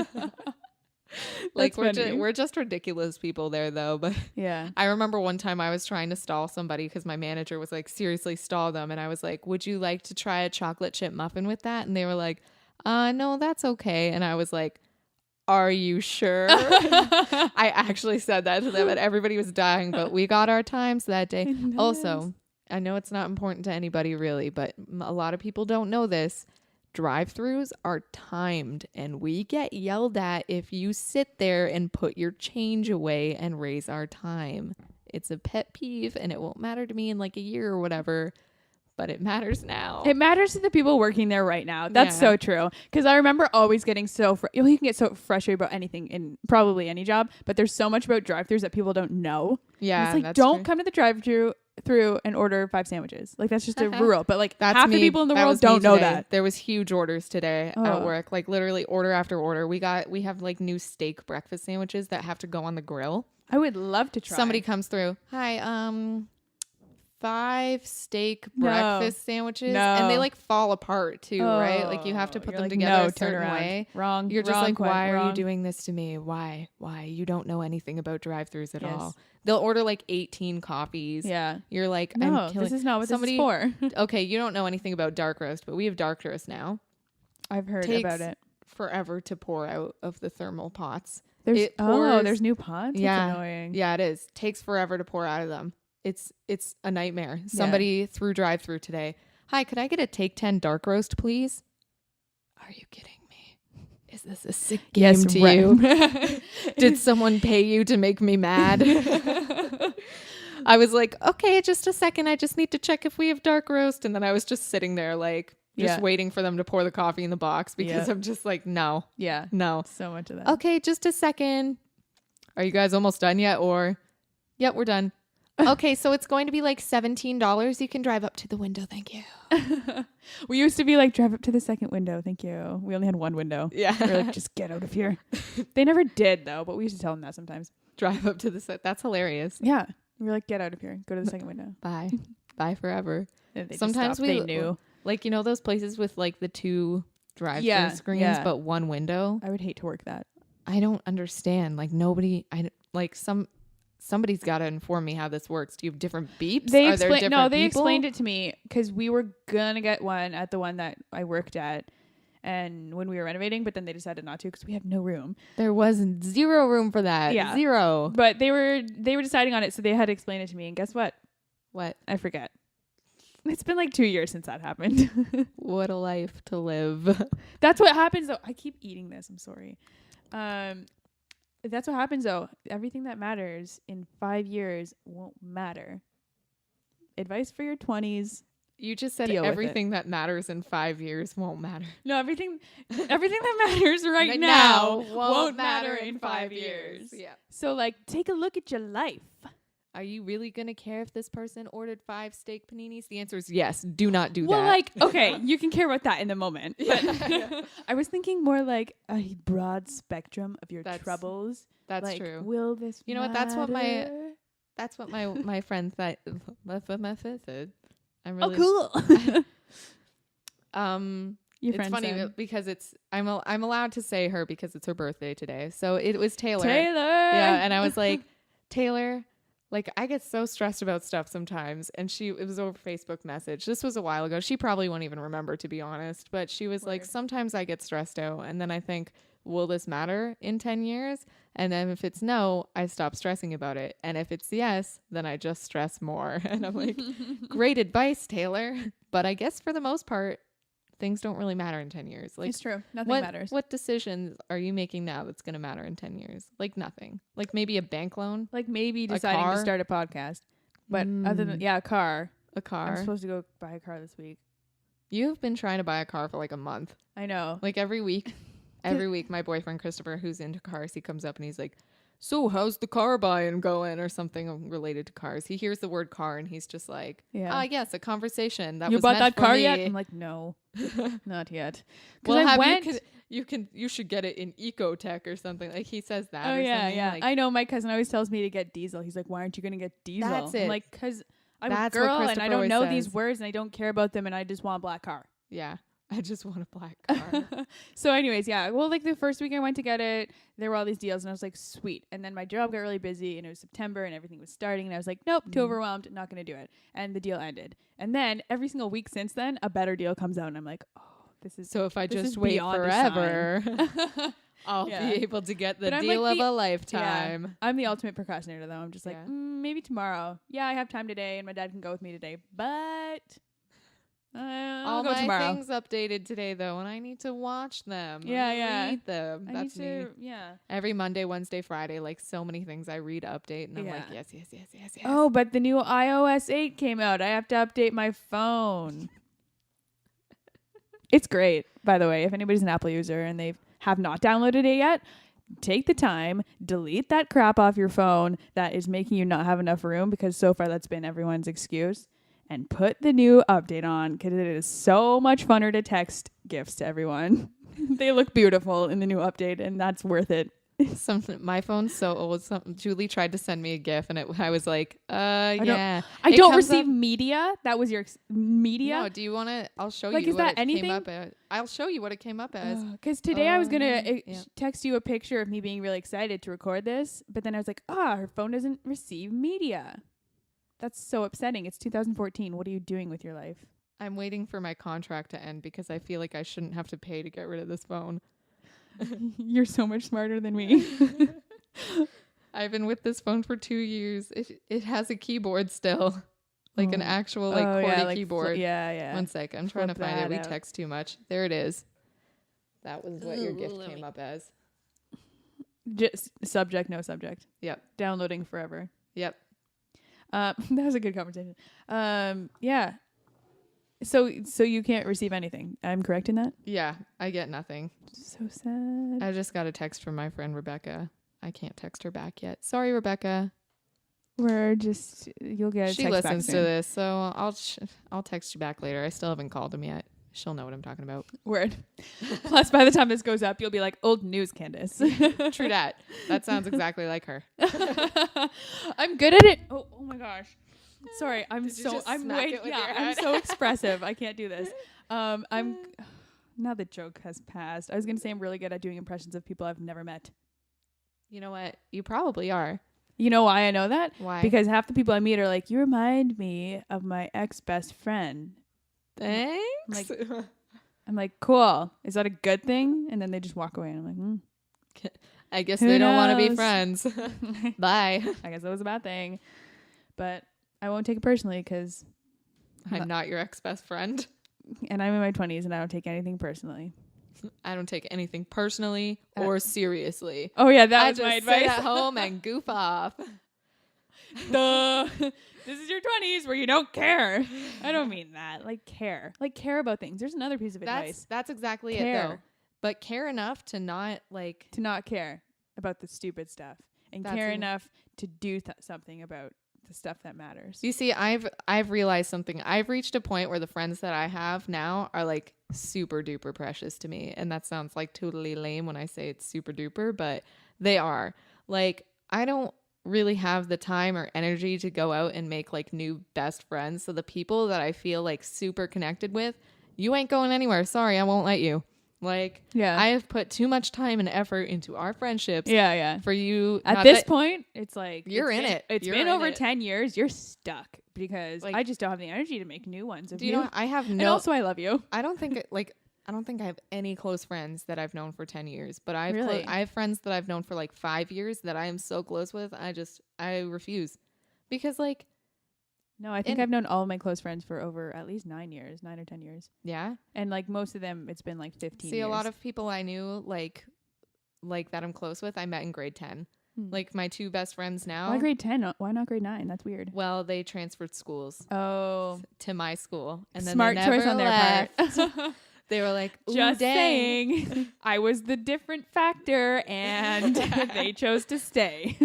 Like That's funny. we're just ridiculous people there though. But Yeah. I remember one time I was trying to stall somebody because my manager was like, seriously, stall them. And I was like, would you like to try a chocolate chip muffin with that? And they were like, no, that's okay. And I was like, are you sure? I actually said that to them and everybody was dying, but we got our times that day. Nice. Also, I know it's not important to anybody really, but a lot of people don't know this. Drive-throughs are timed and we get yelled at if you sit there and put your change away and raise our time. It's a pet peeve and it won't matter to me in like a year or whatever, but it matters now. It matters to the people working there right now. That's Yeah. so true. Because I remember always getting you can get so frustrated about anything in probably any job, but there's so much about drive-thrus that people don't know. Yeah, And it's like, don't come to the drive-thru and order 5 sandwiches. Like that's just a rule. But like That's half me. the people in the That world was me don't know today. that. There was huge orders today at Oh. work, like literally order after order. We have like new steak breakfast sandwiches that have to go on the grill. I would love to try. Somebody comes through. Hi, 5 steak No. breakfast sandwiches, No. and they like fall apart too, right? Like you have to Oh, put you're them like, together no, a turn certain around. way. Wrong. You're just wrong, like, Quinn, why are wrong. you doing this to me? Why? You don't know anything about drive-thrus at Yes. all. They'll order like 18 coffees. Yeah. You're like, No, I'm killing. this is not what somebody- this is for. Okay, you don't know anything about dark roast, but we have dark roast now. I've heard Takes about it. Forever to pour out of the thermal pots. There's it pours- there's new pots. Yeah. That's annoying. Yeah, it is. Takes forever to pour out of them. It's a nightmare. Somebody threw drive-through today. Hi, could I get a take 10 dark roast, please? Are you kidding me? is this a sick game to you? Did someone pay you to make me mad? I was like, okay, just a second. I just need to check if we have dark roast. And then I was just sitting there like just waiting for them to pour the coffee in the box because I'm just like, no. Yeah. No. So much of that. Okay, just a second. Are you guys almost done yet? Or, yep, we're done. Okay, so it's going to be like $17. You can drive up to the window. Thank you. We used to be like, drive up to the second window. Thank you. We only had one window. Yeah. We were like, just get out of here. They never did though, but we used to tell them that sometimes. Drive up to the set. That's hilarious. Yeah. We were like, get out of here. Go to the second window. Bye. Bye forever. Sometimes they knew. Like, you know those places with like the 2 drive-through screens but 1 window? I would hate to work that. I don't understand. Like somebody's got to inform me how this works. Do you have different beeps? They Are there different people? explained it to me because we were gonna get one at the one that I worked at, and when we were renovating, but then they decided not to because we had no room. There was 0 room for that. Yeah. 0. But they were deciding on it, so they had to explain it to me. And guess what? What? I forget. It's been like 2 years since that happened. What a life to live. That's what happens though. I keep eating this. I'm sorry. That's what happens though. Everything that matters in 5 years won't matter. Advice for your 20s. You just said everything that matters in 5 years won't matter. No, everything that matters right now won't matter in 5 years. Yeah. So like, take a look at your life. Are you really going to care if this person ordered 5 steak paninis? The answer is yes. Do not do that. Well, like, okay, you can care about that in the moment. But I was thinking more like a broad spectrum of your troubles. That's like, true. Will this You know what? That's what my friend thought. I'm really cool. It's funny because I'm allowed to say her because it's her birthday today. So it was Taylor. Yeah, and I was like, Taylor, like I get so stressed about stuff sometimes, and it was over Facebook message. This was a while ago. She probably won't even remember, to be honest, but she was like, sometimes I get stressed out, and then I think, will this matter in 10 years? And then if it's no, I stop stressing about it. And if it's yes, then I just stress more. And I'm like, great advice, Taylor. But I guess for the most part, things don't really matter in 10 years. Like, it's true. Nothing matters. What decisions are you making now that's going to matter in 10 years? Like nothing. Like maybe a bank loan. Like maybe deciding to start a podcast. But other than, a car. A car. I'm supposed to go buy a car this week. You've been trying to buy a car for like a month. I know. Like every week. Every week, my boyfriend, Christopher, who's into cars, he comes up and he's like, so how's the car buying going, or something related to cars. He hears the word car and he's just like, yes, a conversation. That you was bought that car me. yet? I'm like, no, not yet. Well, you should get it in Ecotech or something. Like he says that. Oh, yeah. Like, I know my cousin always tells me to get diesel. He's like, why aren't you going to get diesel? That's it. I'm like, because I'm a girl and I don't know says. these words and I don't care about them and I just want a black car. Yeah. I just want a black car. So anyways, yeah. Well, like the first week I went to get it, there were all these deals and I was like, sweet. And then my job got really busy and it was September and everything was starting and I was like, nope, too overwhelmed, not going to do it. And the deal ended. And then every single week since then, a better deal comes out and I'm like, oh, this is so if I just wait forever, I'll be able to get the deal of a lifetime. Yeah. I'm the ultimate procrastinator though. I'm just like, maybe tomorrow. Yeah, I have time today and my dad can go with me today, but all my tomorrow. Things updated today though, and I need to watch them. Read them. That's me. Every Monday, Wednesday, Friday, like so many things I read, update, and I'm like, yes. Oh, but the new iOS 8 came out. I have to update my phone. It's great, by the way. If anybody's an Apple user and they have not downloaded it yet, take the time, delete that crap off your phone that is making you not have enough room, because so far that's been everyone's excuse. And put the new update on because it is so much funner to text gifts to everyone. They look beautiful in the new update and that's worth it. My phone's so old. Julie tried to send me a GIF and I was like, I don't receive media. That was your media? No, do you want to? I'll show like, you is what that it anything? came up as. I'll show you what it came up as. Because today I was going to text you a picture of me being really excited to record this. But then I was like, her phone doesn't receive media. That's so upsetting. It's 2014. What are you doing with your life? I'm waiting for my contract to end because I feel like I shouldn't have to pay to get rid of this phone. You're so much smarter than me. I've been with this phone for 2 years. It has a keyboard still. Like an actual QWERTY keyboard. Yeah. 1 sec. I'm trying to find it. We text too much. There it is. That was what your gift came up as. Just subject, no subject. Yep. Downloading forever. Yep. That was a good conversation. Yeah. So you can't receive anything. I'm correct in that? Yeah, I get nothing. So sad. I just got a text from my friend Rebecca. I can't text her back yet. Sorry, Rebecca. You'll get a She text listens back to soon. this, so I'll text you back later. I still haven't called him yet. She'll know what I'm talking about. Word. Plus, by the time this goes up, you'll be like, old news, Candace. True that. That sounds exactly like her. I'm good at it. Oh my gosh. Sorry, I'm Did you just I'm smack it with your I'm head? so expressive. I can't do this. I'm now the joke has passed. I was gonna say I'm really good at doing impressions of people I've never met. You know what? You probably are. You know why I know that? Why? Because half the people I meet are like, you remind me of my ex-best friend. Thanks. I'm like, cool. Is that a good thing? And then they just walk away and I'm like, I guess Who they don't want to be knows? friends. Bye. I guess that was a bad thing. But I won't take it personally because I'm not your ex-best friend. and I'm in my 20s and I don't take anything personally. I don't take anything personally or seriously. Oh yeah, that I was just my sit advice. at home and goof off. Duh. This is your 20s where you don't care. I don't mean that. Like care about things. There's another piece of advice. That's exactly Care. it though. But care enough to not like To not care about the stupid stuff and That's care it. enough to do something about the stuff that matters. You see, I've realized something. I've reached a point where the friends that I have now are like super duper precious to me. And that sounds like totally lame when I say it's super duper, but they are. Like, I don't really have the time or energy to go out and make like new best friends. So the people that I feel like super connected with, you ain't going anywhere. Sorry, I won't let you. Like, Yeah. I have put too much time and effort into our friendships. Yeah. For you At not this that- point, it's like You're in it. It's You're been in over it. 10 years. You're stuck because Like- I just don't have the energy to make new ones. Of Do you know I have And no also, I love you. I don't think I have any close friends that I've known for 10 years, but I have friends that I've known for like 5 years that I am so close with. I refuse because like, No, I think I've known all of my close friends for over at least 9 or 10 years. yeah. And like most of them, it's been like 15 See, years. a lot of people I knew like that I'm close with, I met in grade 10. Like my two best friends now. Why grade 10? Why not grade 9? That's weird. Well, they transferred schools Oh, to my school and then smart they never choice on their left. part. They were like, ooh, Just dang. saying, I was the different factor, and they chose to stay.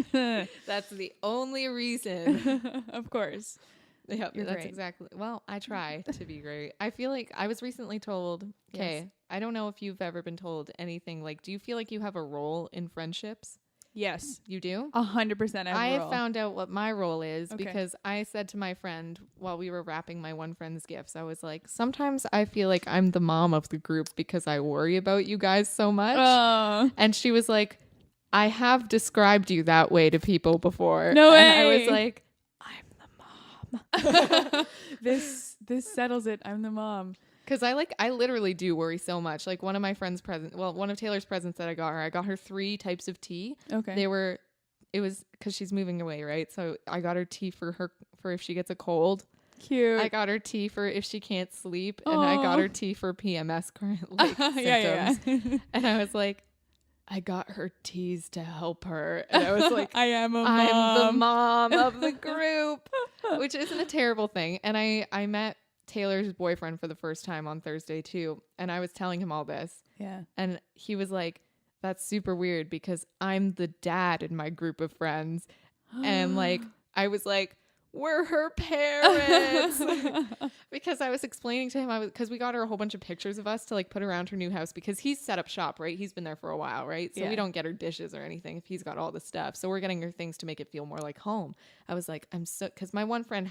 That's the only reason. Of course. Yep, You're that's great. exactly. Well, I try to be great. I feel like I was recently told, okay, Yes. I don't know if you've ever been told anything like, do you feel like you have a role in friendships? Yes, You do? 100%. I found out what my role is Okay. because I said to my friend while we were wrapping my one friend's gifts, I was like, sometimes I feel like I'm the mom of the group because I worry about you guys so much. And she was like, I have described you that way to people before. No And I way. was like, I'm the mom. this settles it. I'm the mom. Because I literally do worry so much. Like one of my friend's one of Taylor's presents that I got her 3 types of tea. Okay. It was because she's moving away, right? So I got her tea for if she gets a cold. Cute. I got her tea for if she can't sleep. And I got Aw. her tea for PMS like yeah. symptoms. And I was like, I got her teas to help her. And I was like, I am a mom. I'm the mom of the group, which isn't a terrible thing. And I met Taylor's boyfriend for the first time on Thursday too. And I was telling him all this. Yeah. And he was like, that's super weird because I'm the dad in my group of friends. And like, I was like, we're her parents. Because I was explaining to him, because we got her a whole bunch of pictures of us to like put around her new house because he's set up shop, right? He's been there for a while, right? So Yeah. we don't get her dishes or anything if he's got all the stuff. So we're getting her things to make it feel more like home. I was like, because my one friend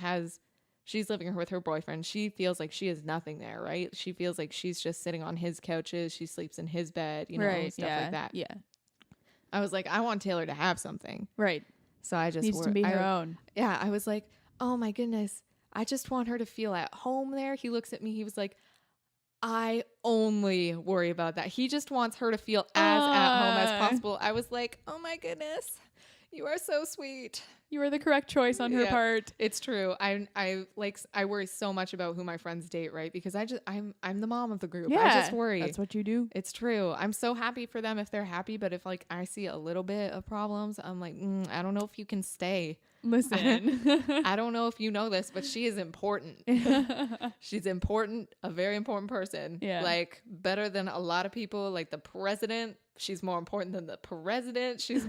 she's living with her boyfriend. She feels like she has nothing there, right? She feels like she's just sitting on his couches. She sleeps in his bed, right. stuff like that. Yeah. I was like, I want Taylor to have something. Right. So I just Needs to be her own. Yeah, I was like, oh my goodness, I just want her to feel at home there. He looks at me. He was like, I only worry about that. He just wants her to feel as at home as possible. I was like, oh my goodness, You are so sweet. You were the correct choice on her part. It's true. I worry so much about who my friends date, right? Because I'm the mom of the group. Yeah, I just worry. That's what you do. It's true. I'm so happy for them if they're happy, but if like I see a little bit of problems, I'm like, I don't know if you can stay. Listen, I don't know if you know this, but she is important. She's important, a very important person. Yeah. Like better than a lot of people, like the president. She's more important than the president. She's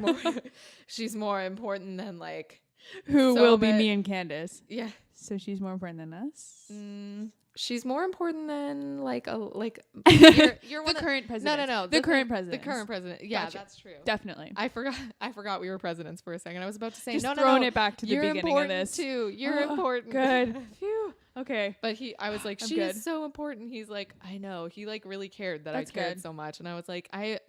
more important than like who will be me and Candace. Yeah. So she's more important than us. She's more important than you're the current president. No. The current president. The current president. Yeah, Gotcha. that's true. Definitely. I forgot we were presidents for a second. I was about to say just throwing it back to the beginning of this. Too. You're important. Good. Phew. Okay. But I was like, she is so important. He's like, I know. He like really cared that That's I cared good. so much, and I was like, I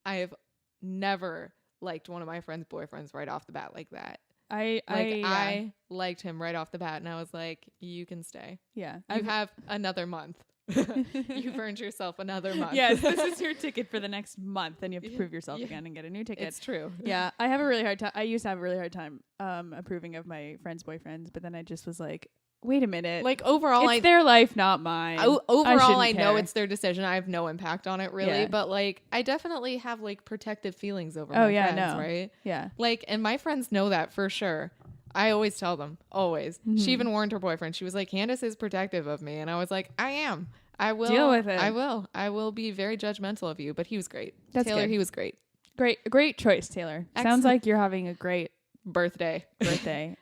have never liked one of my friends' boyfriends right off the bat like that. I liked him right off the bat, and I was like, you can stay. Yeah. You have another month. You've earned yourself another month. Yes, this is your ticket for the next month, and you have to prove yourself again and get a new ticket. It's true. Yeah, I have a really hard time. I used to have a really hard time approving of my friends' boyfriends, but then I just was like, wait a minute. Like overall, it's their life, not mine. Overall, I know care. it's their decision. I have no impact on it really, Yeah. but like I definitely have like protective feelings over my friends, right? Yeah. Like, and my friends know that for sure. I always tell them, always. Mm-hmm. She even warned her boyfriend. She was like, Candace is protective of me. And I was like, I am. I will deal with it. I will be very judgmental of you. But he was great. That's Taylor, good. He was great. Great choice, Taylor. Excellent. Sounds like you're having a great birthday.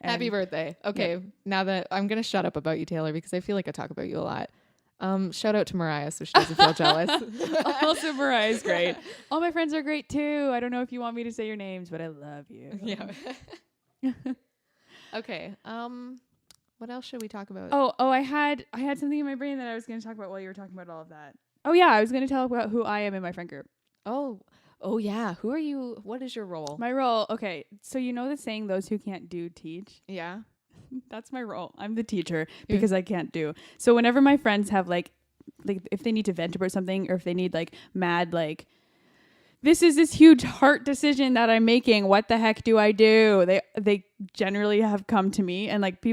Happy birthday. Okay. Now that I'm going to shut up about you, Taylor, because I feel like I talk about you a lot. Shout out to Mariah so she doesn't feel jealous. Also, Mariah's great. All my friends are great too. I don't know if you want me to say your names, but I love you. Yeah. Okay. What else should we talk about? Oh, I had something in my brain that I was going to talk about while you were talking about all of that. Oh yeah, I was going to tell about who I am in my friend group. Oh yeah. Who are you? What is your role? My role. Okay, so you know the saying, "Those who can't do teach." Yeah. That's my role. I'm the teacher because I can't do. So whenever my friends have like if they need to vent about something, or if they need like mad like, this is this huge heart decision that I'm making. What the heck do I do? They generally have come to me, and like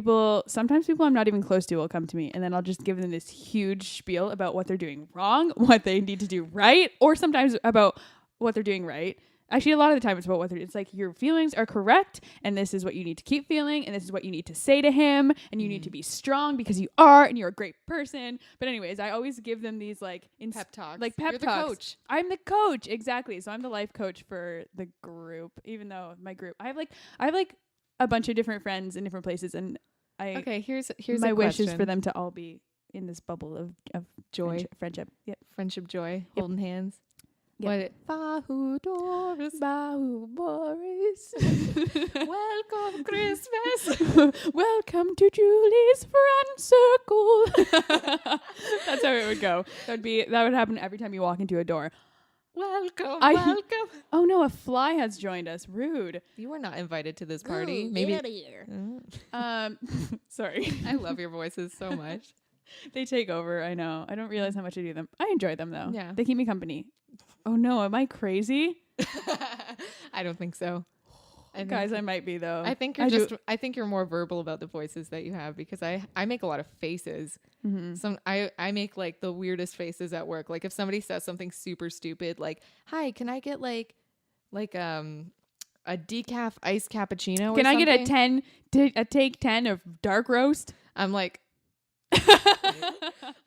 sometimes people I'm not even close to will come to me, and then I'll just give them this huge spiel about what they're doing wrong, what they need to do right, or sometimes about what they're doing right. Actually, a lot of the time it's about it's like, your feelings are correct, and this is what you need to keep feeling, and this is what you need to say to him, and you need to be strong because you are, and you're a great person. But anyways, I always give them these like pep talks. Like pep You're talks. The coach. I'm the coach, exactly. So I'm the life coach for the group, even though my group I have like a bunch of different friends in different places, and here's my a wish is question. for them to all be in this bubble of joy, friendship. Yep. Friendship, joy, Yep. holding hands. Yep. What? Bahu Doris, Bahu Boris. Welcome Christmas. Welcome to Julie's friend circle. That's how it would go. That would happen every time you walk into a door. Welcome. Oh no, a fly has joined us. Rude. You were not invited to this party. Ooh, Maybe. get outta here. Sorry. I love your voices so much. They take over. I know. I don't realize how much I do them. I enjoy them though. Yeah. They keep me company. Oh no, am I crazy? I don't think so. Guys, I might be though. I think you're more verbal about the voices that you have, because I make a lot of faces. Mm-hmm. I make like the weirdest faces at work. Like if somebody says something super stupid, like, "Hi, can I get like a decaf iced cappuccino?" Can I get a take 10 of dark roast? I'm like,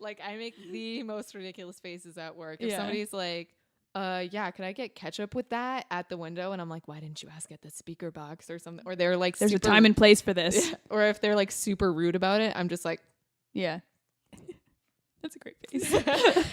like I make the most ridiculous faces at work. If somebody's like, yeah, can I get ketchup with that at the window? And I'm like, why didn't you ask at the speaker box or something? Or they're like, there's a time and place for this. Or if they're like super rude about it, I'm just like, yeah. That's a great face.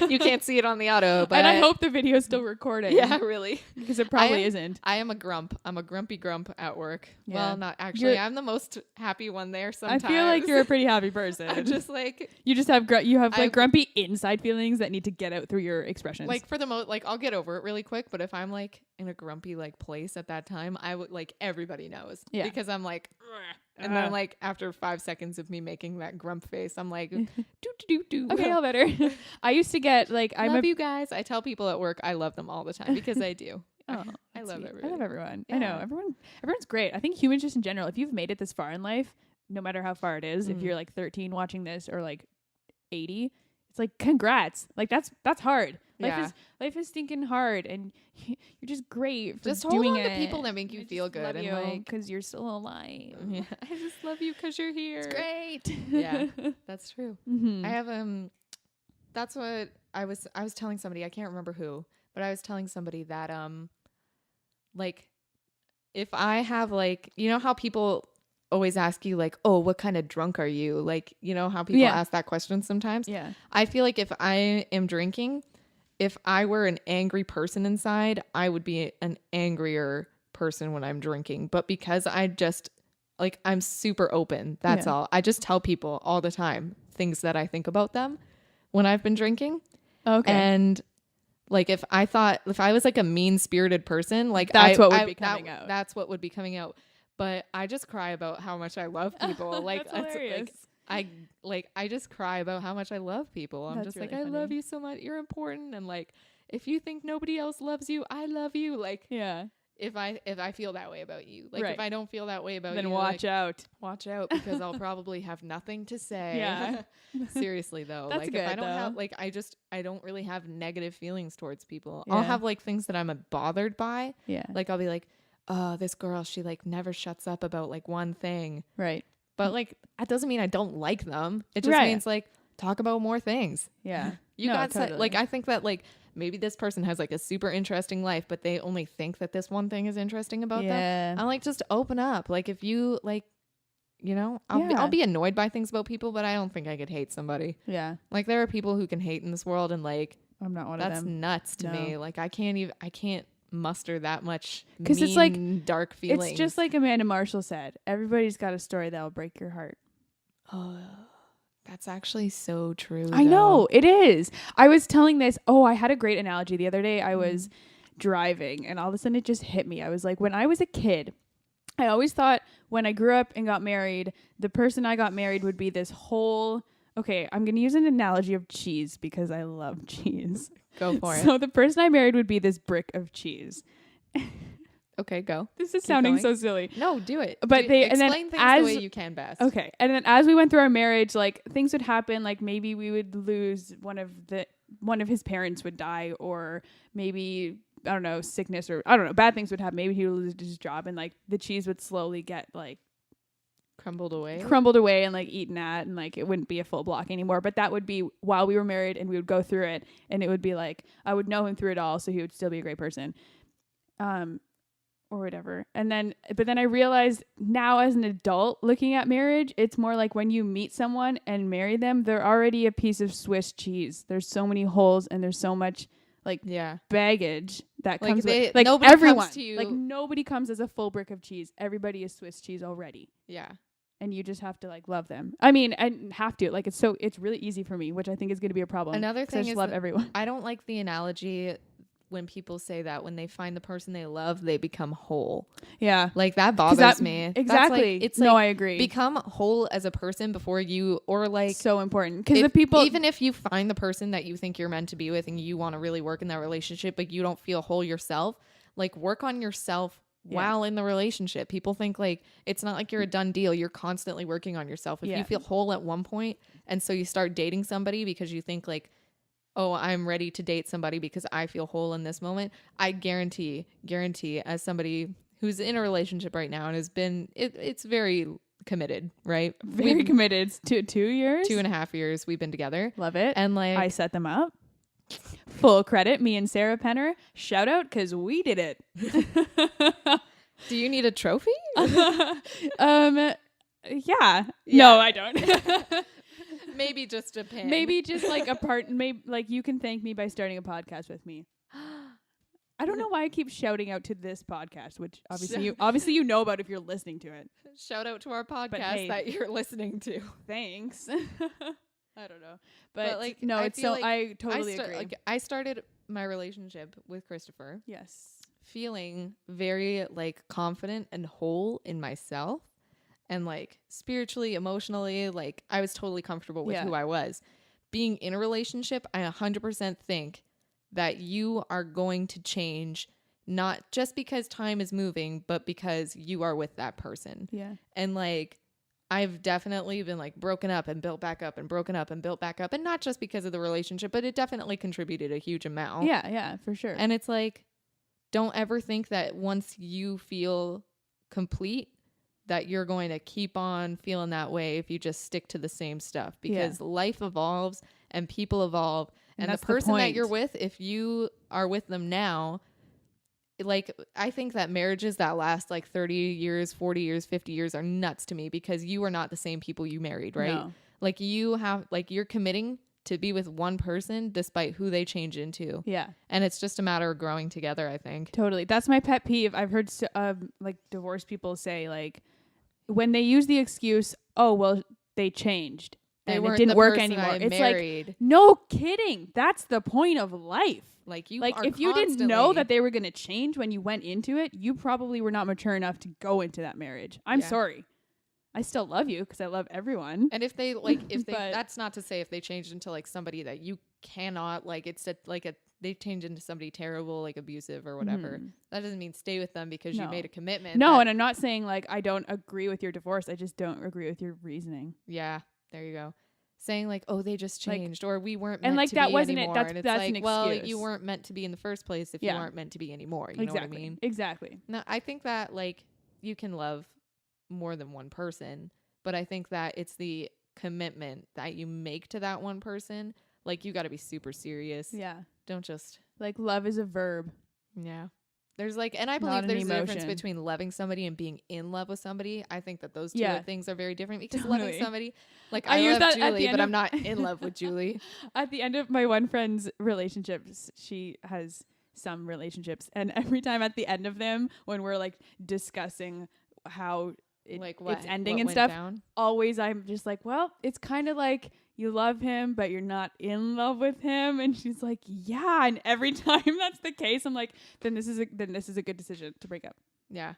You can't see it on the auto, but and I hope the video is still recording. Yeah, really. Because it probably isn't. I am a grump. I'm a grumpy grump at work. Yeah. Well, not actually. I'm the most happy one there sometimes. I feel like you're a pretty happy person. I'm just like, you just have grumpy inside feelings that need to get out through your expressions. Like for the most, like I'll get over it really quick, but if I'm like in a grumpy like place at that time, I would like, everybody knows. Yeah. Because I'm like, and then like after 5 seconds of me making that grump face, I'm like, do. Okay, all better. I used to get like, I love you guys. I tell people at work I love them all the time because I do. Oh, I I love sweet. everybody. I love everyone. Yeah. I know everyone's great. I think humans just in general, if you've made it this far in life, no matter how far it is, if you're like 13 watching this or like 80, it's like congrats. Like that's hard. Life is stinking hard, and you're just great for just doing hold on it. to people that make you feel good, love and you like because you're still alive. yeah, I just love you because you're here. It's great. Yeah, that's true. Mm-hmm. I have that's what I was telling somebody, I can't remember who, but I was telling somebody that like if I have like, you know how people always ask you like, oh, what kind of drunk are you? Like, you know how people ask that question sometimes? Yeah. I feel like if I am drinking, if I were an angry person inside, I would be an angrier person when I'm drinking. But because I just like, I'm super open. That's all. I just tell people all the time things that I think about them when I've been drinking. Okay. And like if I was like a mean-spirited person, like that's what would be coming out. That's what would be coming out. But I just cry about how much I love people. Like that's hilarious. I just cry about how much I love people. I'm That's just really like, I funny. love you so much. You're important. And like, if you think nobody else loves you, I love you. Like, yeah. If I feel that way about you, like Right. if I don't feel that way about you, then watch out. Watch out, because I'll probably have nothing to say. Yeah. Seriously though, That's like good, if I don't though. have like I don't really have negative feelings towards people. Yeah. I'll have like things that I'm bothered by. Yeah. Like I'll be like, oh, this girl, she like never shuts up about like one thing. Right. But like that doesn't mean I don't like them. It just Right. means like talk about more things. Yeah. You No, got totally. like I think that like maybe this person has like a super interesting life, but they only think that this one thing is interesting about them. Yeah. I'm like, just open up. Like if you like, you know, Yeah. I'll be annoyed by things about people, but I don't think I could hate somebody. Yeah. Like there are people who can hate in this world, and like I'm not one that's of them. nuts to me. Like I can't muster that much because it's like dark feelings. It's just like Amanda Marshall said. Everybody's got a story that will break your heart. Oh, that's actually so true. I know it is. I was telling this. Oh, I had a great analogy the other day. I was driving, and all of a sudden it just hit me. I was like, when I was a kid, I always thought when I grew up and got married, the person I got married would be this whole. Okay, I'm going to use an analogy of cheese because I love cheese. Go for it. So the person I married would be this brick of cheese. Okay, go. This is Keep sounding going. so silly. No, do it. But explain things the way you can best. Okay. And then as we went through our marriage, like things would happen, like maybe we would lose one of his parents would die, or maybe I don't know, sickness, or I don't know, bad things would happen. Maybe he would lose his job, and like the cheese would slowly get like crumbled away and like eaten at, and like it wouldn't be a full block anymore. But that would be while we were married, and we would go through it, and it would be like I would know him through it all, so he would still be a great person. Or whatever. But then I realized now as an adult looking at marriage, it's more like when you meet someone and marry them, they're already a piece of Swiss cheese. There's so many holes, and there's so much like baggage that comes with like nobody everyone. comes to you. Like nobody comes as a full brick of cheese. Everybody is Swiss cheese already. Yeah. And you just have to like love them. I mean, and have to like it's really easy for me, which I think is going to be a problem. Another thing I just is love everyone. I don't like the analogy when people say that when they find the person they love, they become whole. Yeah. Like that bothers me. Exactly. It's no, like, I agree. Become whole as a person before you, or like so important. Because the people, even if you find the person that you think you're meant to be with and you want to really work in that relationship, but you don't feel whole yourself, like work on yourself while in the relationship. People think like it's not like you're a done deal. You're constantly working on yourself. If you feel whole at one point, and so you start dating somebody because you think like, oh, I'm ready to date somebody because I feel whole in this moment. I guarantee as somebody who's in a relationship right now and has been, it's very committed, right? Very committed. 2 years? 2.5 years we've been together. Love it. And like, I set them up. Full credit, me and Sarah Penner. Shout out, because we did it. do you need a trophy? Yeah. No, I don't. Maybe just a pin. Maybe just like a part. Maybe like you can thank me by starting a podcast with me. I don't know why I keep shouting out to this podcast, which obviously you know about if you're listening to it. Shout out to our podcast that you're listening to. Thanks. I don't know, but like no, I I totally agree. Like I started my relationship with Christopher. Yes, feeling very like confident and whole in myself. And like spiritually, emotionally, like I was totally comfortable with who I was. Being in a relationship, I 100% think that you are going to change not just because time is moving, but because you are with that person. Yeah. And like, I've definitely been like broken up and built back up and broken up and built back up. And not just because of the relationship, but it definitely contributed a huge amount. Yeah. Yeah, for sure. And it's like, don't ever think that once you feel complete, that you're going to keep on feeling that way if you just stick to the same stuff, because life evolves and people evolve. And the person that you're with, if you are with them now, like, I think that marriages that last like 30 years, 40 years, 50 years are nuts to me, because you are not the same people you married, right? No. Like, you have, like, you're committing to be with one person despite who they change into. Yeah. And it's just a matter of growing together, I think. Totally. That's my pet peeve. I've heard like divorced people say, like, when they use the excuse, oh, well, they changed and it didn't work anymore. It's married. Like, no kidding. That's the point of life. Like, you like, are if you didn't know that they were going to change when you went into it, you probably were not mature enough to go into that marriage. I'm sorry. I still love you because I love everyone. And if they like, if they, that's not to say if they changed into like somebody that you cannot, like, it's they change into somebody terrible, like abusive or whatever. That doesn't mean stay with them because you made a commitment. No, and I'm not saying like I don't agree with your divorce. I just don't agree with your reasoning. Yeah, there you go. Saying like, oh, they just changed, or we weren't meant and like to that be wasn't anymore. It. That's, and it's that's like, an excuse. well, you weren't meant to be in the first place if you weren't meant to be anymore. You know what I mean? Exactly. No, I think that like you can love more than one person, but I think that it's the commitment that you make to that one person. Like, you got to be super serious. Yeah. Don't just like, love is a verb. Yeah. There's like, and I believe there's a difference between loving somebody and being in love with somebody. I think that those two things are very different, because loving somebody, like, I love Julie, but I'm not in love with Julie. At the end of my one friend's relationships, she has some relationships, and every time at the end of them, when we're like discussing how it's ending and stuff, always I'm just like, well, it's kind of like you love him, but you're not in love with him. And she's like, yeah. And every time that's the case, I'm like, then this is a good decision to break up. Yeah.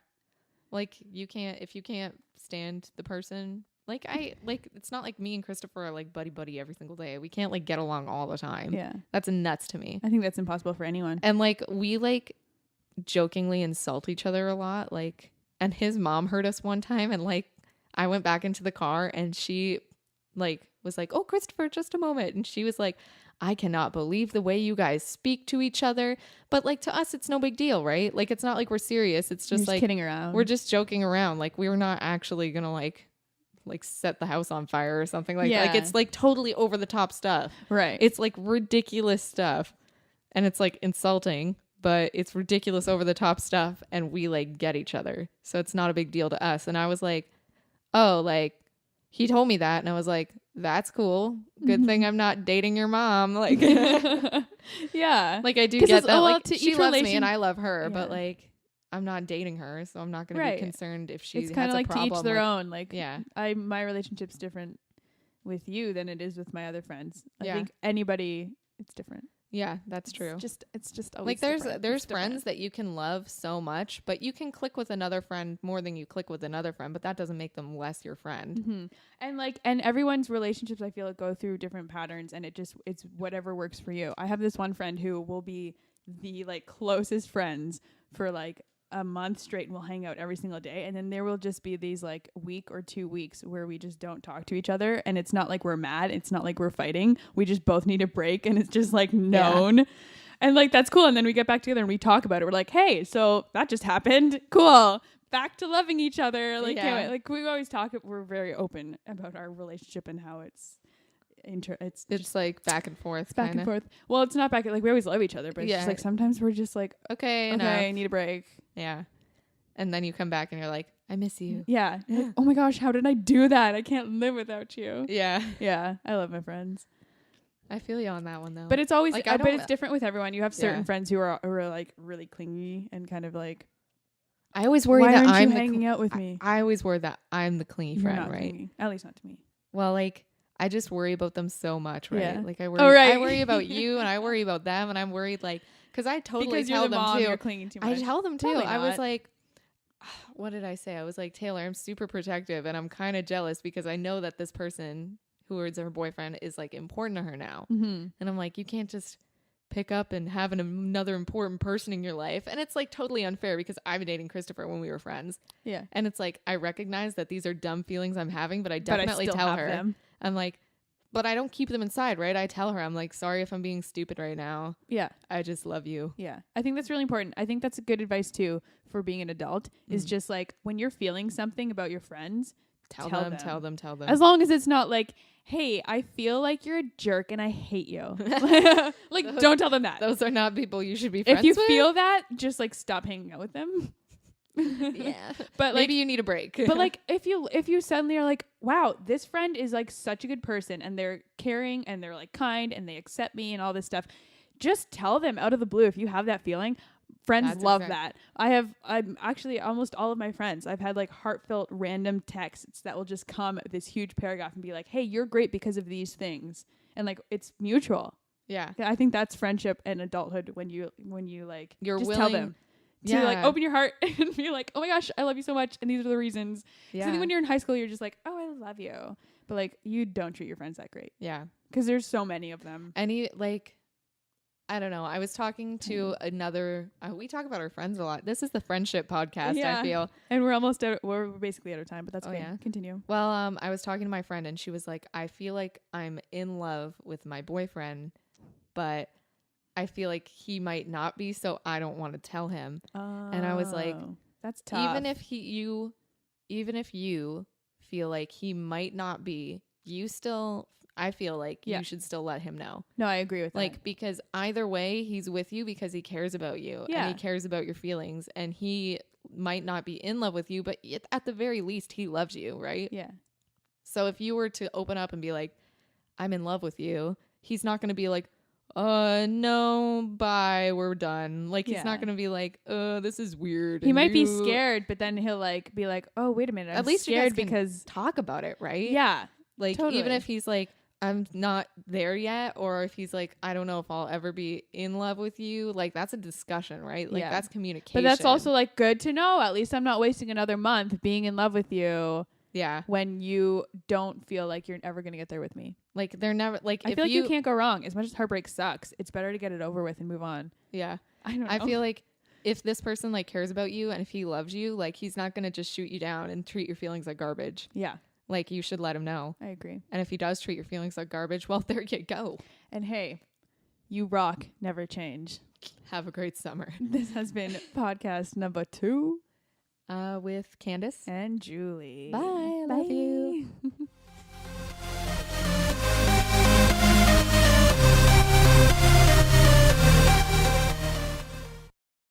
Like, if you can't stand the person, like, it's not like me and Christopher are like buddy every single day. We can't like get along all the time. Yeah. That's nuts to me. I think that's impossible for anyone. And like, we like jokingly insult each other a lot. Like, and his mom heard us one time, and like, I went back into the car and she like was like, oh, Christopher, just a moment. And she was like, I cannot believe the way you guys speak to each other. But like, to us, it's no big deal, right? Like, it's not like we're serious. It's just like kidding around. We're just joking around. Like, we're not actually going to like set the house on fire or something like that. Like, it's like totally over the top stuff. Right. It's like ridiculous stuff. And it's like insulting, but it's ridiculous over the top stuff. And we like get each other. So it's not a big deal to us. And I was like, oh, like, he told me that, and I was like, that's cool. Good thing I'm not dating your mom. Like, yeah. Like, I do get that. Like, she loves me and I love her, yeah. but like, I'm not dating her, so I'm not going to be concerned if she has a problem. It's kind of like to each their like, own. Like, yeah, my relationship's different with you than it is with my other friends. I think anybody, it's different. Yeah, that's true. It's just always like there's friends that you can love so much, but you can click with another friend more than you click with another friend, but that doesn't make them less your friend. Mm-hmm. And everyone's relationships, I feel like, go through different patterns, and it's whatever works for you. I have this one friend who will be the like closest friends for like a month straight, and we'll hang out every single day, and then there will just be these like week or 2 weeks where we just don't talk to each other, and it's not like we're mad, it's not like we're fighting, we just both need a break, and it's just like known. And like, that's cool. And then we get back together and we talk about it. We're like, hey, so that just happened, cool, back to loving each other. Like, like, we always talk, we're very open about our relationship and how it's it's like back and forth. It's back and forth. Well, it's not back. Like, we always love each other, but it's just like sometimes we're just like, okay, I need a break. Yeah. And then you come back and you're like, I miss you. Yeah. Like, oh my gosh, how did I do that? I can't live without you. Yeah. Yeah. I love my friends. I feel you on that one though. But it's always like, but it's different with everyone. You have certain friends who are like really clingy and kind of like, I always worry that I'm hanging out with me. I always worry that I'm the clingy friend, right? Clingy. At least not to me. Well, like, I just worry about them so much, right? Yeah. Like, I worry about you, and I worry about them, and I'm worried, like, because I totally tell them too. You're clinging too much. I tell them too. I was like, what did I say? I was like, Taylor, I'm super protective, and I'm kind of jealous because I know that this person who is her boyfriend is like important to her now, and I'm like, you can't just pick up and have another important person in your life. And it's like totally unfair because I've been dating Christopher when we were friends. Yeah. And it's like, I recognize that these are dumb feelings I'm having, but I definitely still tell have her. them. I'm like, but I don't keep them inside, right? I tell her, I'm like, sorry if I'm being stupid right now. Yeah. I just love you. Yeah. I think that's really important. I think that's good advice too for being an adult is just like when you're feeling something about your friends, Tell them. As long as it's not like, hey, I feel like you're a jerk and I hate you. Like, don't tell them that. Those are not people you should be friends if you with. feel that, just like stop hanging out with them. Yeah. But like, maybe you need a break. but like if you suddenly are like, wow, this friend is like such a good person and they're caring and they're like kind and they accept me and all this stuff, just tell them out of the blue if you have that feeling. Friends love that. I'm actually almost all of my friends. I've had like heartfelt random texts that will just come this huge paragraph and be like, hey, you're great because of these things. And like, it's mutual. Yeah. I think that's friendship and adulthood when you like, you're just willing, tell them to like open your heart and be like, oh my gosh, I love you so much. And these are the reasons. Yeah. I think when you're in high school, you're just like, oh, I love you. But like, you don't treat your friends that great. Yeah. Because there's so many of them. I don't know. I was talking to another. We talk about our friends a lot. This is the friendship podcast. Yeah. I feel, and we're basically out of time. But that's okay. Yeah. Continue. Well, I was talking to my friend, and she was like, "I feel like I'm in love with my boyfriend, but I feel like he might not be, so I don't want to tell him." And I was like, "That's tough. Even if you feel like he might not be, you still." I feel like you should still let him know. No, I agree with that. Like, because either way, he's with you because he cares about you and he cares about your feelings, and he might not be in love with you, but at the very least, he loves you, right? Yeah. So if you were to open up and be like, I'm in love with you, he's not going to be like, no, bye, we're done. Like, he's not going to be like, this is weird. He might be scared, but then he'll like be like, oh, wait a minute. At least scared you guys because can talk about it, right? Yeah. Like, even if he's like, I'm not there yet, or if he's like, I don't know if I'll ever be in love with you, like, that's a discussion, right? Like, that's communication. But that's also like good to know. At least I'm not wasting another month being in love with you. Yeah. When you don't feel like you're ever gonna get there with me. Like, they're never like, I feel like you can't go wrong. As much as heartbreak sucks, it's better to get it over with and move on. Yeah. I don't know. I feel like if this person like cares about you and if he loves you, like, he's not gonna just shoot you down and treat your feelings like garbage. Yeah. Like, you should let him know. I agree. And if he does treat your feelings like garbage, well, there you go. And hey, you rock, never change. Have a great summer. This has been podcast number 2. With Candace and Julie. Bye. I love you.